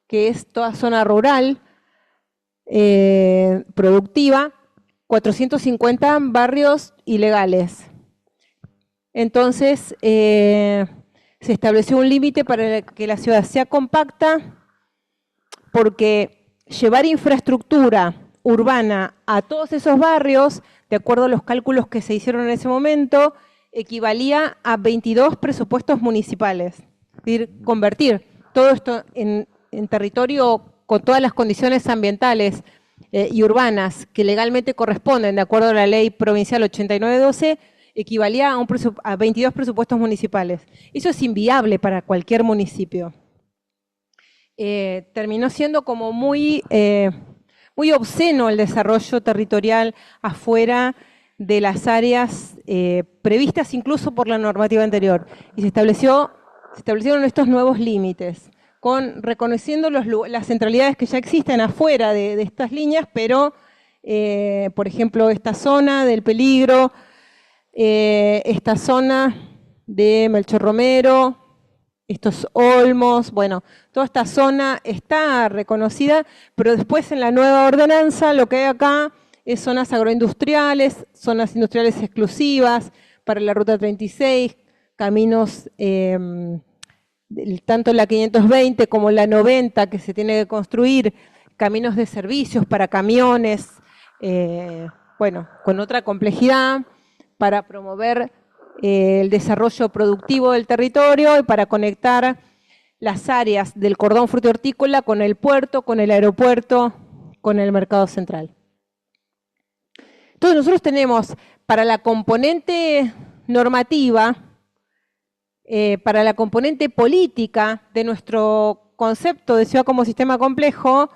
que es toda zona rural, productiva, 450 barrios ilegales. Entonces, se estableció un límite para que la ciudad sea compacta, porque llevar infraestructura urbana a todos esos barrios, de acuerdo a los cálculos que se hicieron en ese momento, equivalía a 22 presupuestos municipales. Es decir, convertir todo esto en territorio con todas las condiciones ambientales y urbanas que legalmente corresponden, de acuerdo a la ley provincial 8912, equivalía a 22 presupuestos municipales. Eso es inviable para cualquier municipio. Terminó siendo como muy obsceno el desarrollo territorial afuera de las áreas previstas incluso por la normativa anterior. Y se establecieron estos nuevos límites, reconociendo las centralidades que ya existen afuera de estas líneas, pero, por ejemplo, esta zona del Peligro, esta zona de Melchor Romero, estos olmos, bueno, toda esta zona está reconocida, pero después en la nueva ordenanza lo que hay acá es zonas agroindustriales, zonas industriales exclusivas para la Ruta 36, caminos, tanto la 520 como la 90 que se tiene que construir, caminos de servicios para camiones, bueno, con otra complejidad, para promover el desarrollo productivo del territorio y para conectar las áreas del cordón frutihortícola con el puerto, con el aeropuerto, con el mercado central. Entonces nosotros tenemos para la componente normativa, para la componente política de nuestro concepto de ciudad como sistema complejo,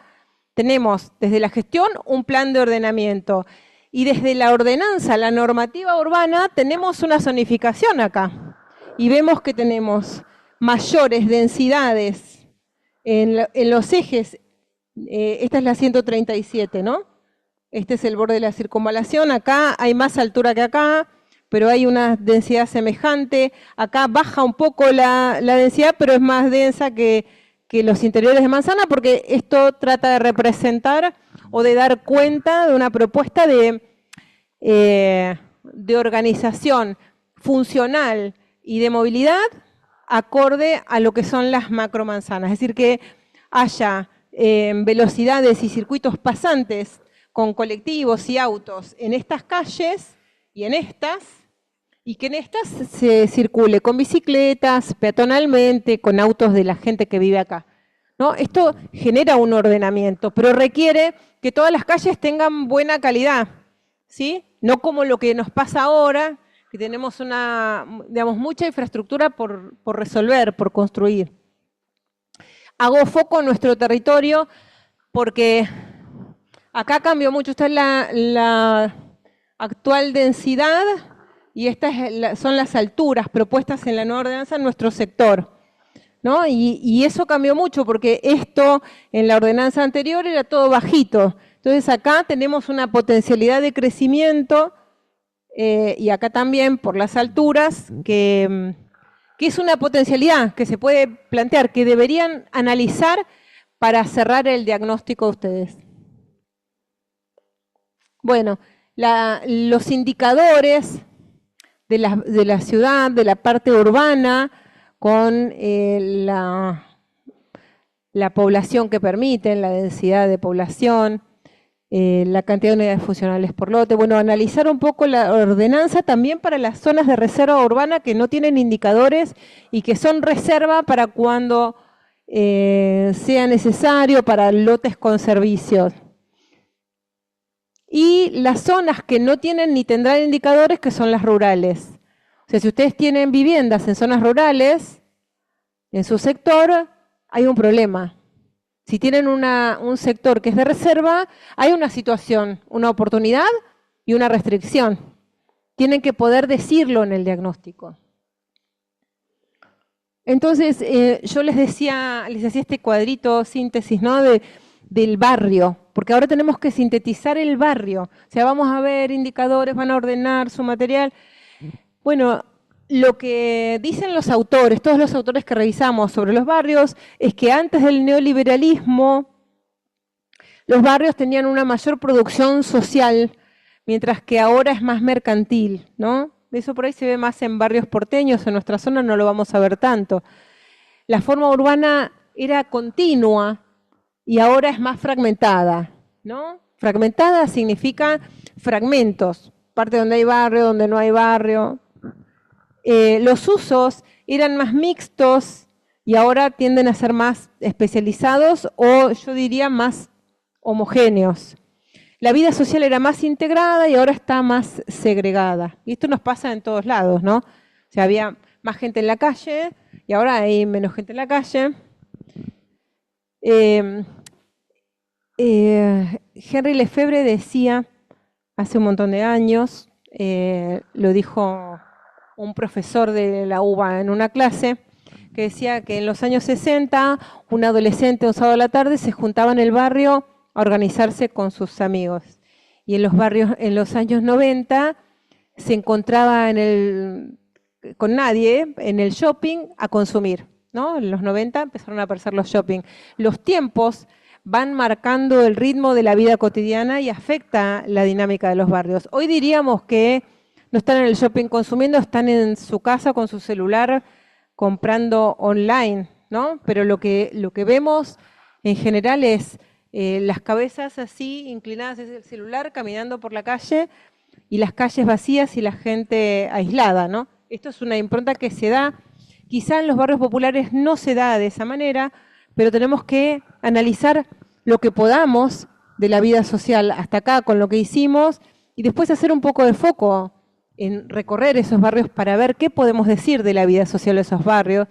tenemos desde la gestión un plan de ordenamiento Y desde la ordenanza, la normativa urbana, tenemos una zonificación acá. Y vemos que tenemos mayores densidades en los ejes. Esta es la 137, ¿no? Este es el borde de la circunvalación. Acá hay más altura que acá, pero hay una densidad semejante. Acá baja un poco la densidad, pero es más densa que los interiores de Manzana, porque esto trata de representar o de dar cuenta de una propuesta de organización funcional y de movilidad acorde a lo que son las macromanzanas. Es decir, que haya velocidades y circuitos pasantes con colectivos y autos en estas calles y en estas, y que en estas se circule con bicicletas, peatonalmente, con autos de la gente que vive acá, ¿no? Esto genera un ordenamiento, pero requiere que todas las calles tengan buena calidad, ¿sí? No como lo que nos pasa ahora, que tenemos mucha infraestructura por resolver, por construir. Hago foco en nuestro territorio porque acá cambió mucho. Esta es la actual densidad y estas son las alturas propuestas en la nueva ordenanza en nuestro sector, ¿no? Y eso cambió mucho porque esto en la ordenanza anterior era todo bajito. Entonces acá tenemos una potencialidad de crecimiento y acá también por las alturas que es una potencialidad que se puede plantear, que deberían analizar para cerrar el diagnóstico de ustedes. Bueno, los indicadores de la ciudad, de la parte urbana, con la población que permiten, la densidad de población, la cantidad de unidades funcionales por lote. Bueno, analizar un poco la ordenanza también para las zonas de reserva urbana que no tienen indicadores y que son reserva para cuando sea necesario, para lotes con servicios. Y las zonas que no tienen ni tendrán indicadores, que son las rurales. O sea, si ustedes tienen viviendas en zonas rurales, en su sector, hay un problema. Si tienen un sector que es de reserva, hay una situación, una oportunidad y una restricción. Tienen que poder decirlo en el diagnóstico. Entonces, yo les hacía este cuadrito, síntesis, ¿no? Del barrio, porque ahora tenemos que sintetizar el barrio. O sea, vamos a ver indicadores, van a ordenar su material. Bueno, lo que dicen los autores, todos los autores que revisamos sobre los barrios, es que antes del neoliberalismo los barrios tenían una mayor producción social, mientras que ahora es más mercantil, ¿no? Eso por ahí se ve más en barrios porteños, en nuestra zona no lo vamos a ver tanto. La forma urbana era continua y ahora es más fragmentada, ¿no? Fragmentada significa fragmentos, parte donde hay barrio, donde no hay barrio. Los usos eran más mixtos y ahora tienden a ser más especializados o yo diría más homogéneos. La vida social era más integrada y ahora está más segregada. Y esto nos pasa en todos lados, ¿no? O sea, había más gente en la calle y ahora hay menos gente en la calle. Henri Lefebvre decía hace un montón de años, lo dijo un profesor de la UBA en una clase, que decía que en los años 60 un adolescente un sábado a la tarde se juntaba en el barrio a organizarse con sus amigos. Y en los barrios, en los años 90, se encontraba con nadie en el shopping a consumir, ¿no? En los 90 empezaron a aparecer los shopping. Los tiempos van marcando el ritmo de la vida cotidiana y afecta la dinámica de los barrios. Hoy diríamos que no están en el shopping consumiendo, están en su casa con su celular comprando online, ¿no? Pero lo que vemos en general es las cabezas así inclinadas hacia el celular, caminando por la calle y las calles vacías y la gente aislada, ¿no? Esto es una impronta que se da, quizá en los barrios populares no se da de esa manera, pero tenemos que analizar lo que podamos de la vida social hasta acá con lo que hicimos y después hacer un poco de foco en recorrer esos barrios para ver qué podemos decir de la vida social de esos barrios,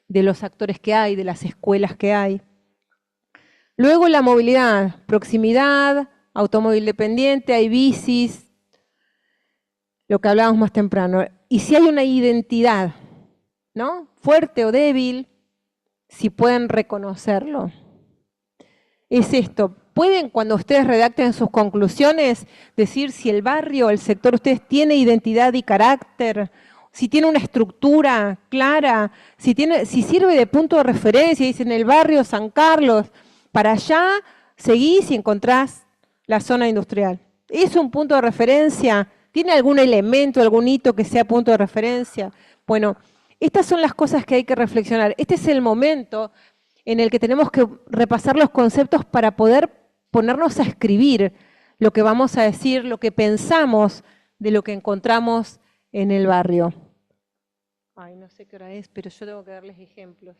de los actores que hay, de las escuelas que hay. Luego la movilidad, proximidad, automóvil dependiente, hay bicis, lo que hablábamos más temprano. Y si hay una identidad, ¿no? Fuerte o débil, si pueden reconocerlo. Es esto. Pueden, cuando ustedes redacten sus conclusiones, decir si el barrio, el sector, ustedes tiene identidad y carácter, si tiene una estructura clara, si sirve de punto de referencia, dicen el barrio San Carlos, para allá seguís y encontrás la zona industrial. ¿Es un punto de referencia? ¿Tiene algún elemento, algún hito que sea punto de referencia? Bueno, estas son las cosas que hay que reflexionar. Este es el momento en el que tenemos que repasar los conceptos para poder ponernos a escribir lo que vamos a decir, lo que pensamos de lo que encontramos en el barrio. Ay, no sé qué hora es, pero yo tengo que darles ejemplos.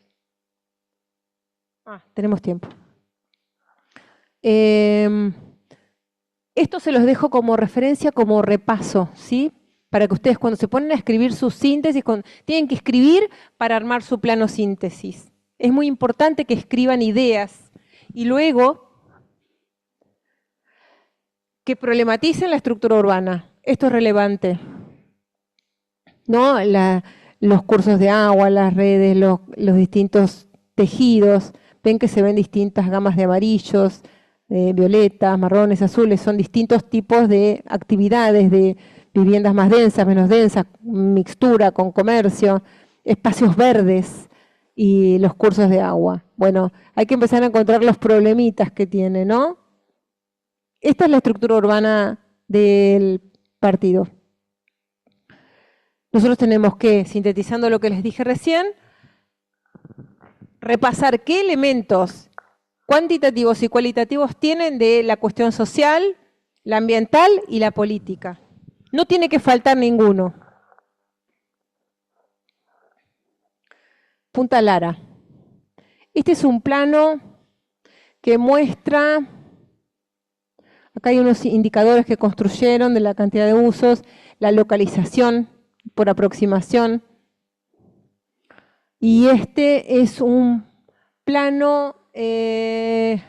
Tenemos tiempo. Esto se los dejo como referencia, como repaso, ¿sí? Para que ustedes cuando se ponen a escribir su síntesis, tienen que escribir para armar su plano síntesis. Es muy importante que escriban ideas y luego que problematicen la estructura urbana. Esto es relevante. ¿No? Los cursos de agua, las redes, los distintos tejidos, ven que se ven distintas gamas de amarillos, violetas, marrones, azules, son distintos tipos de actividades, de viviendas más densas, menos densas, mixtura con comercio, espacios verdes y los cursos de agua. Bueno, hay que empezar a encontrar los problemitas que tiene, ¿no? Esta es la estructura urbana del partido. Nosotros tenemos que, sintetizando lo que les dije recién, repasar qué elementos cuantitativos y cualitativos tienen de la cuestión social, la ambiental y la política. No tiene que faltar ninguno. Punta Lara. Este es un plano que muestra, acá hay unos indicadores que construyeron de la cantidad de usos, la localización por aproximación. Y este es un plano de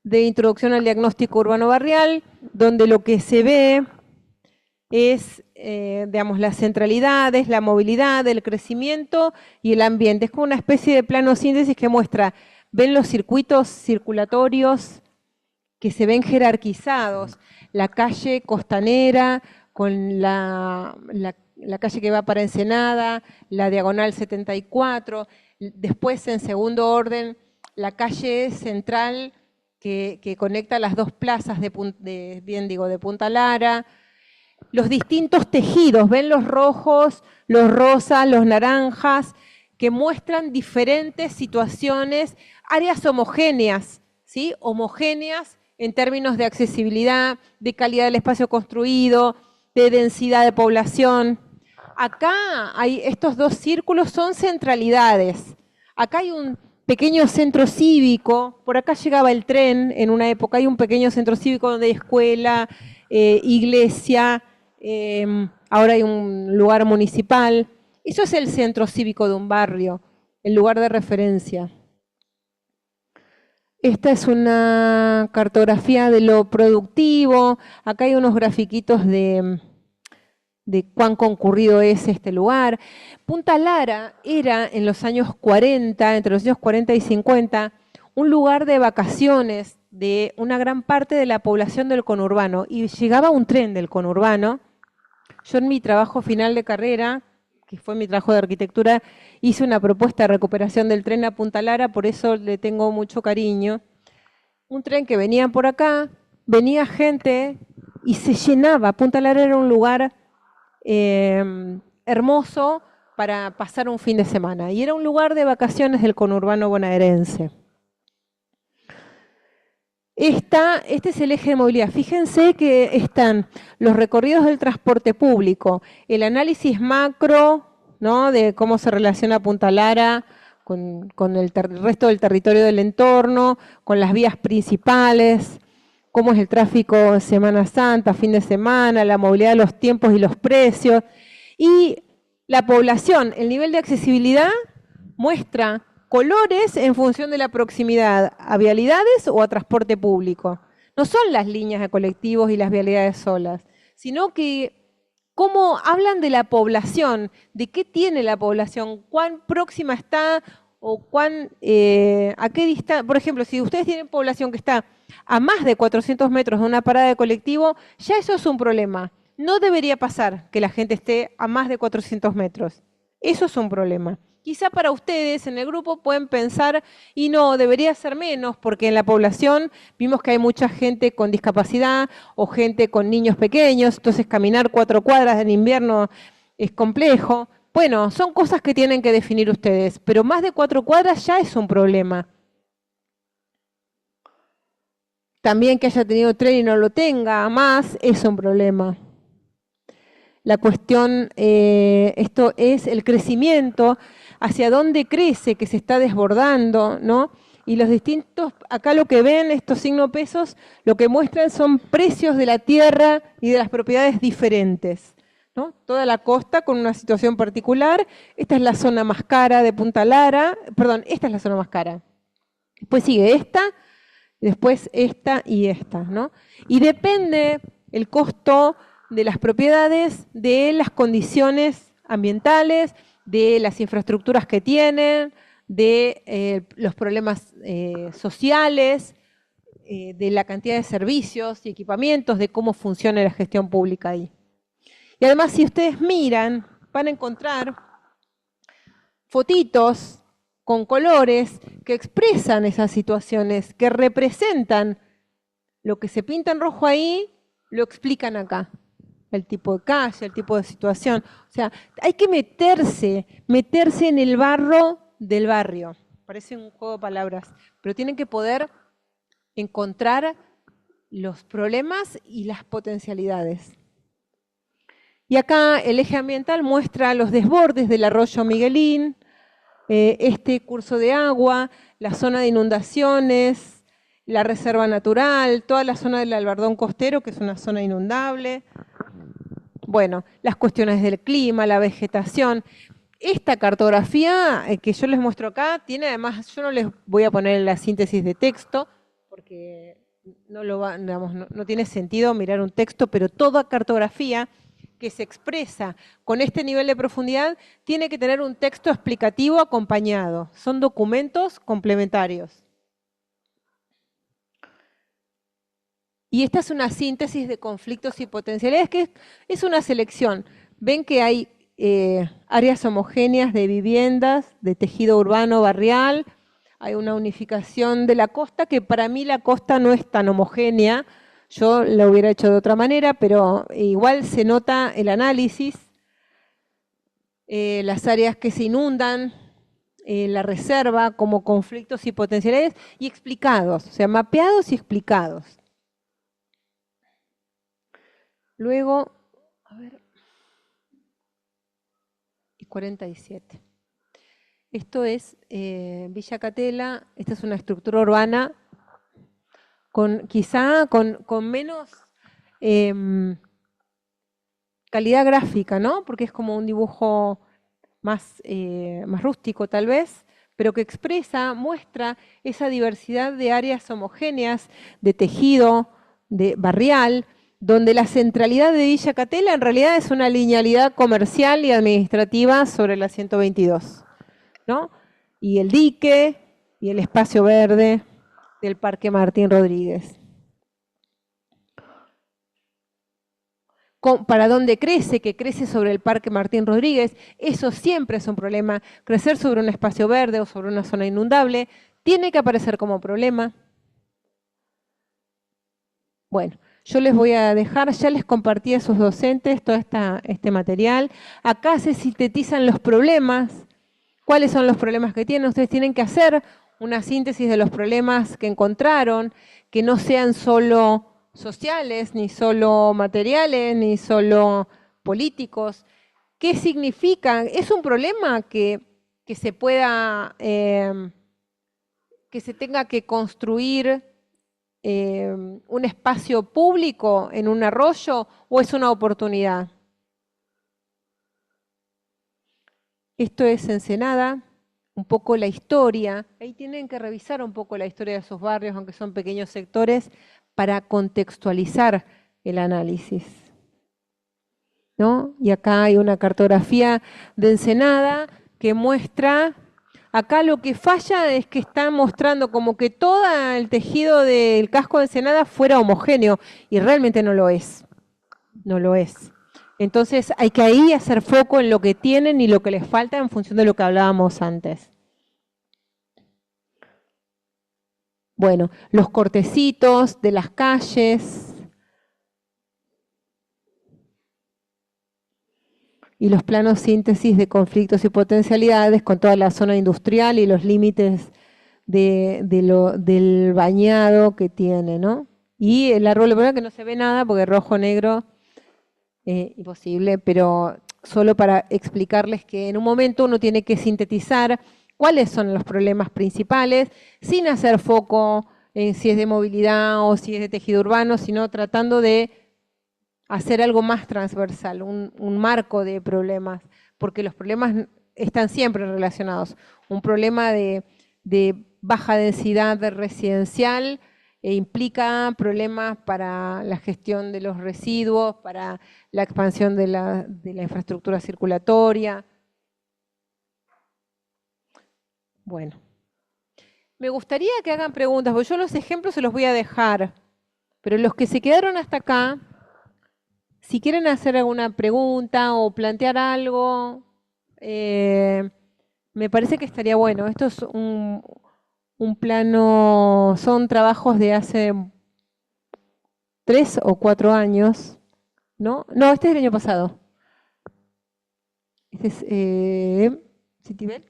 introducción al diagnóstico urbano barrial, donde lo que se ve es, digamos, las centralidades, la movilidad, el crecimiento y el ambiente. Es como una especie de plano síntesis que muestra, ven los circuitos circulatorios que se ven jerarquizados, la calle costanera con la calle que va para Ensenada, la diagonal 74, después en segundo orden la calle central que conecta las dos plazas de Punta Lara, los distintos tejidos, ven los rojos, los rosas, los naranjas, que muestran diferentes situaciones, áreas homogéneas, ¿sí? Homogéneas en términos de accesibilidad, de calidad del espacio construido, de densidad de población. Acá hay estos dos círculos, son centralidades. Acá hay un pequeño centro cívico, por acá llegaba el tren en una época, hay un pequeño centro cívico donde hay escuela, iglesia, ahora hay un lugar municipal. Eso es el centro cívico de un barrio, el lugar de referencia. Esta es una cartografía de lo productivo. Acá hay unos grafiquitos de cuán concurrido es este lugar. Punta Lara era en los años 40, entre los años 40 y 50, un lugar de vacaciones de una gran parte de la población del conurbano. Y llegaba un tren del conurbano. Yo en mi trabajo final de carrera, que fue mi trabajo de arquitectura, hice una propuesta de recuperación del tren a Punta Lara, por eso le tengo mucho cariño. Un tren que venía por acá, venía gente y se llenaba. Punta Lara era un lugar hermoso para pasar un fin de semana. Y era un lugar de vacaciones del conurbano bonaerense. Este es el eje de movilidad. Fíjense que están los recorridos del transporte público, el análisis macro, ¿no?, de cómo se relaciona Punta Lara con el resto del territorio del entorno, con las vías principales, cómo es el tráfico Semana Santa, fin de semana, la movilidad de los tiempos y los precios. Y la población, el nivel de accesibilidad muestra colores en función de la proximidad a vialidades o a transporte público. No son las líneas de colectivos y las vialidades solas, sino que ¿Cómo hablan de la población? ¿De qué tiene la población? ¿Cuán próxima está? ¿O a qué distancia? Por ejemplo, si ustedes tienen población que está a más de 400 metros de una parada de colectivo, ya eso es un problema. No debería pasar que la gente esté a más de 400 metros. Eso es un problema. Quizá para ustedes en el grupo pueden pensar, y no, debería ser menos, porque en la población vimos que hay mucha gente con discapacidad o gente con niños pequeños, entonces caminar 4 cuadras en invierno es complejo. Bueno, son cosas que tienen que definir ustedes, pero más de 4 cuadras ya es un problema. También que haya tenido tren y no lo tenga más es un problema. La cuestión, esto es el crecimiento, hacia dónde crece, que se está desbordando, ¿no? Y los distintos, acá lo que ven, estos signos pesos, lo que muestran son precios de la tierra y de las propiedades diferentes, ¿no? Toda la costa con una situación particular. Esta es la zona más cara de Punta Lara, perdón, esta es la zona más cara. Después sigue esta, después esta y esta, ¿no? Y depende el costo de las propiedades, de las condiciones ambientales, de las infraestructuras que tienen, de los problemas sociales, de la cantidad de servicios y equipamientos, de cómo funciona la gestión pública ahí. Y además, si ustedes miran, van a encontrar fotitos con colores que expresan esas situaciones, que representan lo que se pinta en rojo ahí, lo explican acá. El tipo de calle, el tipo de situación. O sea, hay que meterse en el barro del barrio. Parece un juego de palabras, pero tienen que poder encontrar los problemas y las potencialidades. Y acá el eje ambiental muestra los desbordes del arroyo Miguelín, este curso de agua, la zona de inundaciones, la reserva natural, toda la zona del Albardón costero, que es una zona inundable. Bueno, las cuestiones del clima, la vegetación. Esta cartografía que yo les muestro acá tiene además, yo no les voy a poner la síntesis de texto, porque no tiene sentido mirar un texto, pero toda cartografía que se expresa con este nivel de profundidad tiene que tener un texto explicativo acompañado. Son documentos complementarios. Y esta es una síntesis de conflictos y potencialidades, que es una selección. Ven que hay áreas homogéneas de viviendas, de tejido urbano barrial, hay una unificación de la costa, que para mí la costa no es tan homogénea, yo la hubiera hecho de otra manera, pero igual se nota el análisis, las áreas que se inundan, la reserva como conflictos y potencialidades, y explicados, o sea, mapeados y explicados. Luego, a ver, y 47. Esto es Villa Catela, esta es una estructura urbana quizá con menos calidad gráfica, ¿no? Porque es como un dibujo más rústico tal vez, pero que muestra esa diversidad de áreas homogéneas, de tejido, de barrial, donde la centralidad de Villa Catela en realidad es una linealidad comercial y administrativa sobre la 122, ¿no? Y el dique y el espacio verde del Parque Martín Rodríguez. ¿Para dónde crece? Que crece sobre el Parque Martín Rodríguez, eso siempre es un problema. Crecer sobre un espacio verde o sobre una zona inundable tiene que aparecer como problema. Bueno, yo les voy a dejar, ya les compartí a sus docentes todo este material. Acá se sintetizan los problemas. ¿Cuáles son los problemas que tienen? Ustedes tienen que hacer una síntesis de los problemas que encontraron, que no sean solo sociales, ni solo materiales, ni solo políticos. ¿Qué significan? ¿Es un problema que se pueda, que se tenga que construir un espacio público en un arroyo, o es una oportunidad? Esto es Ensenada, un poco la historia. Ahí tienen que revisar un poco la historia de sus barrios, aunque son pequeños sectores, para contextualizar el análisis. ¿no? Y acá hay una cartografía de Ensenada que muestra, acá lo que falla es que está mostrando como que todo el tejido del casco de Ensenada fuera homogéneo, y realmente no lo es, no lo es. Entonces hay que ahí hacer foco en lo que tienen y lo que les falta en función de lo que hablábamos antes. Bueno, los cortecitos de las calles y los planos síntesis de conflictos y potencialidades con toda la zona industrial y los límites del bañado que tiene, ¿no? Y el árbol de problema que no se ve nada porque rojo, negro, imposible, pero solo para explicarles que en un momento uno tiene que sintetizar cuáles son los problemas principales, sin hacer foco en si es de movilidad o si es de tejido urbano, sino tratando de hacer algo más transversal, un marco de problemas, porque los problemas están siempre relacionados. Un problema de baja densidad residencial implica problemas para la gestión de los residuos, para la expansión de la infraestructura circulatoria. Bueno, me gustaría que hagan preguntas, porque yo los ejemplos se los voy a dejar, pero los que se quedaron hasta acá, si quieren hacer alguna pregunta o plantear algo, me parece que estaría bueno. Esto es un plano, son trabajos de hace 3 o 4 años, ¿no? No, este es del año pasado. Este es Citibel.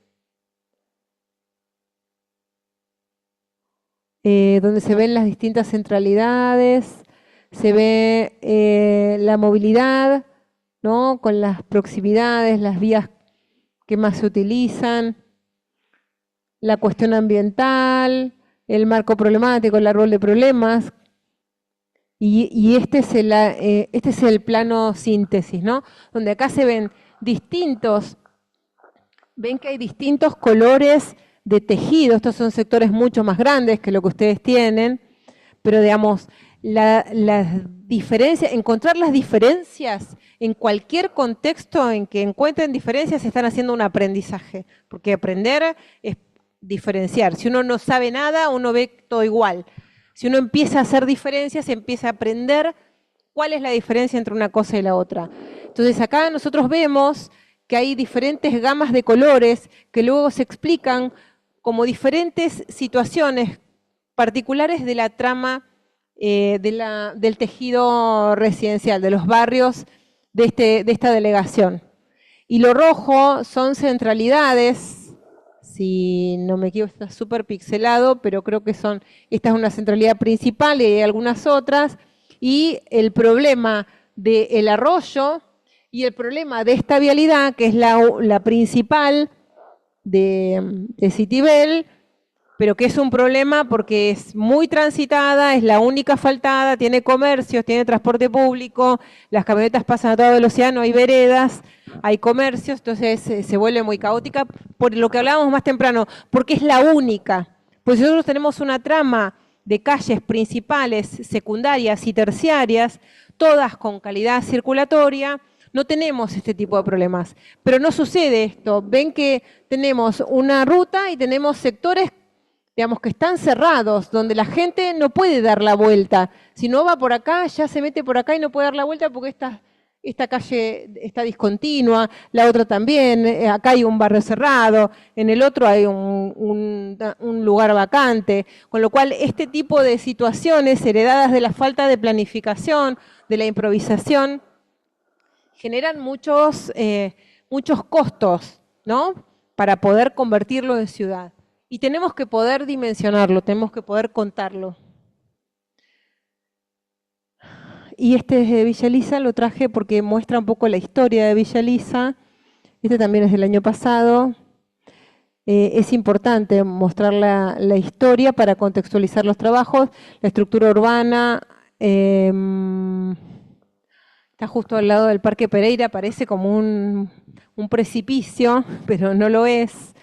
Donde se ven las distintas centralidades, se ve la movilidad, ¿no? Con las proximidades, las vías que más se utilizan, la cuestión ambiental, el marco problemático, el árbol de problemas, y este es el plano síntesis, ¿no? Donde acá se ven ven que hay distintos colores de tejido. Estos son sectores mucho más grandes que lo que ustedes tienen, pero digamos, encontrar las diferencias en cualquier contexto en que encuentren diferencias, están haciendo un aprendizaje, porque aprender es diferenciar. Si uno no sabe nada, uno ve todo igual. Si uno empieza a hacer diferencias, empieza a aprender cuál es la diferencia entre una cosa y la otra. Entonces acá nosotros vemos que hay diferentes gamas de colores que luego se explican como diferentes situaciones particulares de la trama del tejido residencial, de los barrios de esta delegación. Y lo rojo son centralidades, si no me equivoco está súper pixelado, pero creo que esta es una centralidad principal y hay algunas otras, y el problema del arroyo y el problema de esta vialidad, que es la principal de Citibel, pero que es un problema porque es muy transitada, es la única asfaltada, tiene comercios, tiene transporte público, las camionetas pasan a toda velocidad, no hay veredas, hay comercios, entonces se vuelve muy caótica, por lo que hablábamos más temprano, porque es la única. Pues nosotros tenemos una trama de calles principales, secundarias y terciarias, todas con calidad circulatoria, no tenemos este tipo de problemas. Pero no sucede esto, ven que tenemos una ruta y tenemos sectores, digamos, que están cerrados, donde la gente no puede dar la vuelta. Si no va por acá, ya se mete por acá y no puede dar la vuelta porque esta calle está discontinua, la otra también, acá hay un barrio cerrado, en el otro hay un lugar vacante, con lo cual este tipo de situaciones heredadas de la falta de planificación, de la improvisación, generan muchos costos, ¿no? Para poder convertirlo en ciudad. Y tenemos que poder dimensionarlo, tenemos que poder contarlo. Y este es de Villa Elisa, lo traje porque muestra un poco la historia de Villa Elisa. Este también es del año pasado. Es importante mostrar la historia para contextualizar los trabajos. La estructura urbana está justo al lado del Parque Pereira, parece como un precipicio, pero no lo es.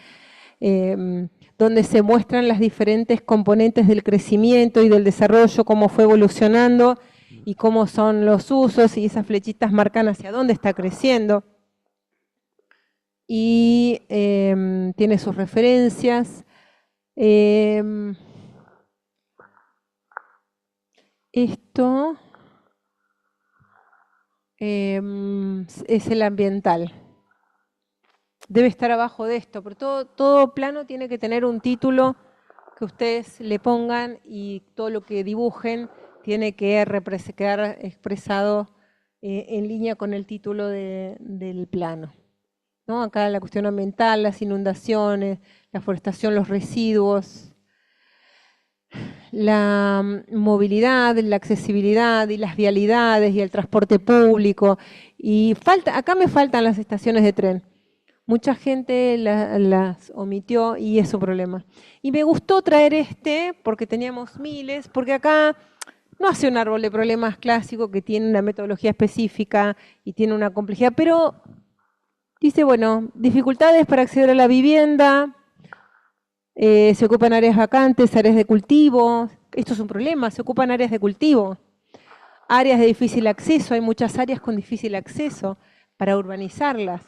Donde se muestran las diferentes componentes del crecimiento y del desarrollo, cómo fue evolucionando y cómo son los usos, y esas flechitas marcan hacia dónde está creciendo. Y tiene sus referencias. Esto es el ambiental. Debe estar abajo de esto, pero todo plano tiene que tener un título que ustedes le pongan y todo lo que dibujen tiene que quedar expresado en línea con el título del plano, ¿no? Acá la cuestión ambiental, las inundaciones, la forestación, los residuos, la movilidad, la accesibilidad y las vialidades y el transporte público. Y acá me faltan las estaciones de tren. Mucha gente las omitió y es un problema. Y me gustó traer porque teníamos miles, porque acá no hace un árbol de problemas clásico que tiene una metodología específica y tiene una complejidad, pero dice, bueno, dificultades para acceder a la vivienda, se ocupan áreas vacantes, áreas de cultivo, esto es un problema, se ocupan áreas de cultivo, áreas de difícil acceso, hay muchas áreas con difícil acceso para urbanizarlas.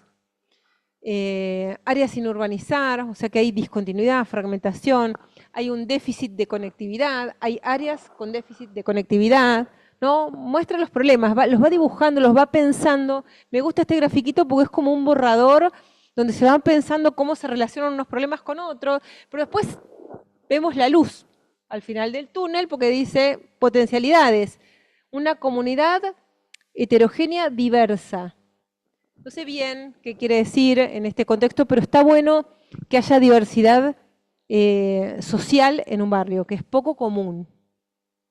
Áreas sin urbanizar, o sea que hay discontinuidad, fragmentación, hay un déficit de conectividad, hay áreas con déficit de conectividad, ¿no? Muestra los problemas, los va dibujando, los va pensando. Me gusta este grafiquito porque es como un borrador donde se van pensando cómo se relacionan unos problemas con otros, pero después vemos la luz al final del túnel porque dice potencialidades, una comunidad heterogénea diversa. No sé bien qué quiere decir en este contexto, pero está bueno que haya diversidad social en un barrio, que es poco común,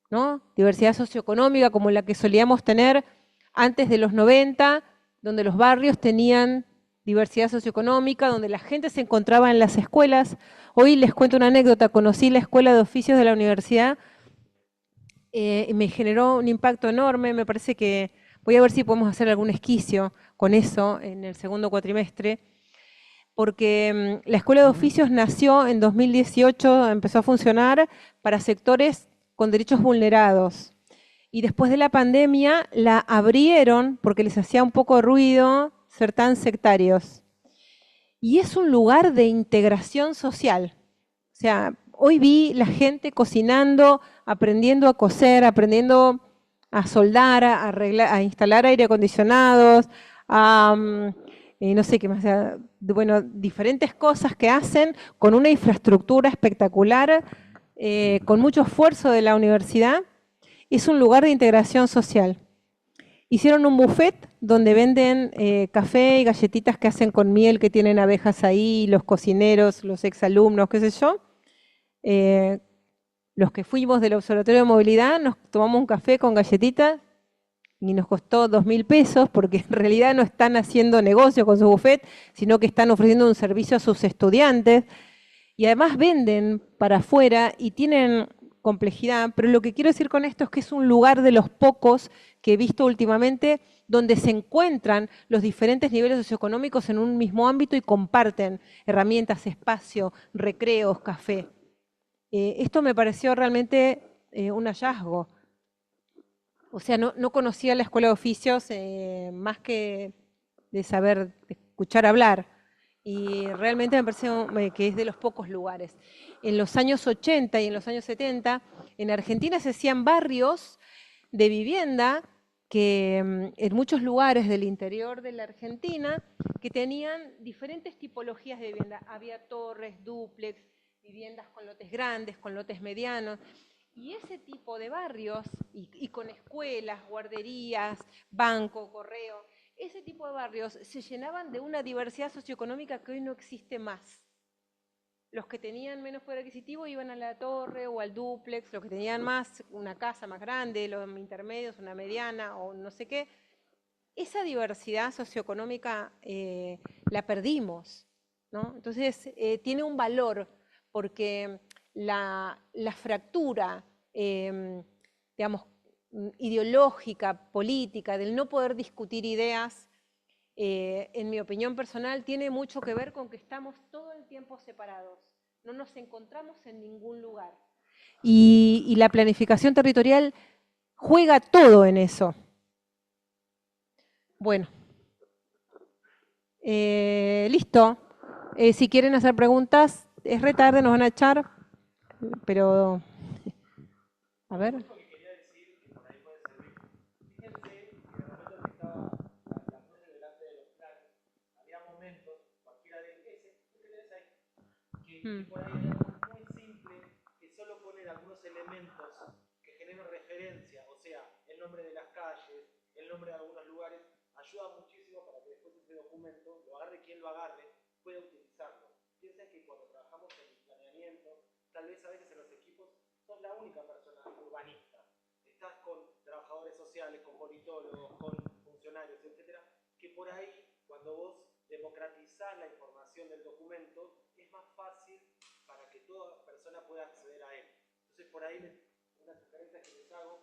¿no? Diversidad socioeconómica como la que solíamos tener antes de los 90, donde los barrios tenían diversidad socioeconómica, donde la gente se encontraba en las escuelas. Hoy les cuento una anécdota, conocí la Escuela de Oficios de la universidad y me generó un impacto enorme, me parece que voy a ver si podemos hacer algún esquicio con eso en el segundo cuatrimestre, porque la Escuela de Oficios nació en 2018, empezó a funcionar para sectores con derechos vulnerados. Y después de la pandemia la abrieron porque les hacía un poco de ruido ser tan sectarios. Y es un lugar de integración social. O sea, hoy vi la gente cocinando, aprendiendo a coser, aprendiendo a soldar, a instalar aire acondicionados, no sé qué más, bueno, diferentes cosas que hacen con una infraestructura espectacular, con mucho esfuerzo de la universidad. Es un lugar de integración social. Hicieron un buffet donde venden café y galletitas que hacen con miel, que tienen abejas ahí, los cocineros, los exalumnos, qué sé yo. Los que fuimos del Observatorio de Movilidad nos tomamos un café con galletitas y nos costó 2.000 pesos porque en realidad no están haciendo negocio con su buffet, sino que están ofreciendo un servicio a sus estudiantes y además venden para afuera y tienen complejidad, pero lo que quiero decir con esto es que es un lugar de los pocos que he visto últimamente donde se encuentran los diferentes niveles socioeconómicos en un mismo ámbito y comparten herramientas, espacio, recreos, café. Esto me pareció realmente un hallazgo. O sea, no conocía la Escuela de Oficios más que de saber, de escuchar hablar. Y realmente me parece que es de los pocos lugares. En los años 80 y en los años 70, en Argentina se hacían barrios de vivienda que en muchos lugares del interior de la Argentina que tenían diferentes tipologías de vivienda. Había torres, dúplex, viviendas con lotes grandes, con lotes medianos. Y ese tipo de barrios, y con escuelas, guarderías, banco, correo, ese tipo de barrios se llenaban de una diversidad socioeconómica que hoy no existe más. Los que tenían menos poder adquisitivo iban a la torre o al dúplex, los que tenían más, una casa más grande, los intermedios, una mediana o no sé qué. Esa diversidad socioeconómica la perdimos, ¿no? Entonces tiene un valor porque la fractura, digamos, ideológica, política, del no poder discutir ideas, en mi opinión personal, tiene mucho que ver con que estamos todo el tiempo separados, no nos encontramos en ningún lugar. Y la planificación territorial juega todo en eso. Bueno. Listo. Si quieren hacer preguntas, es re tarde, nos van a echar, pero... A ver.
Que por ahí hay algo muy simple que solo poner algunos elementos que generen referencia, o sea, el nombre de las calles, el nombre de algunos lugares, ayuda muchísimo para que después ese documento, lo agarre quien lo agarre, pueda utilizarlo. Piensen que cuando trabajamos en el planeamiento, tal vez a veces en los equipos sos la única persona urbanista. Estás con trabajadores sociales, con politólogos, con funcionarios, etcétera, que por ahí, cuando vos democratizás la información del documento, es más fácil para que toda persona pueda acceder a él. Entonces, por ahí, una sugerencia que les hago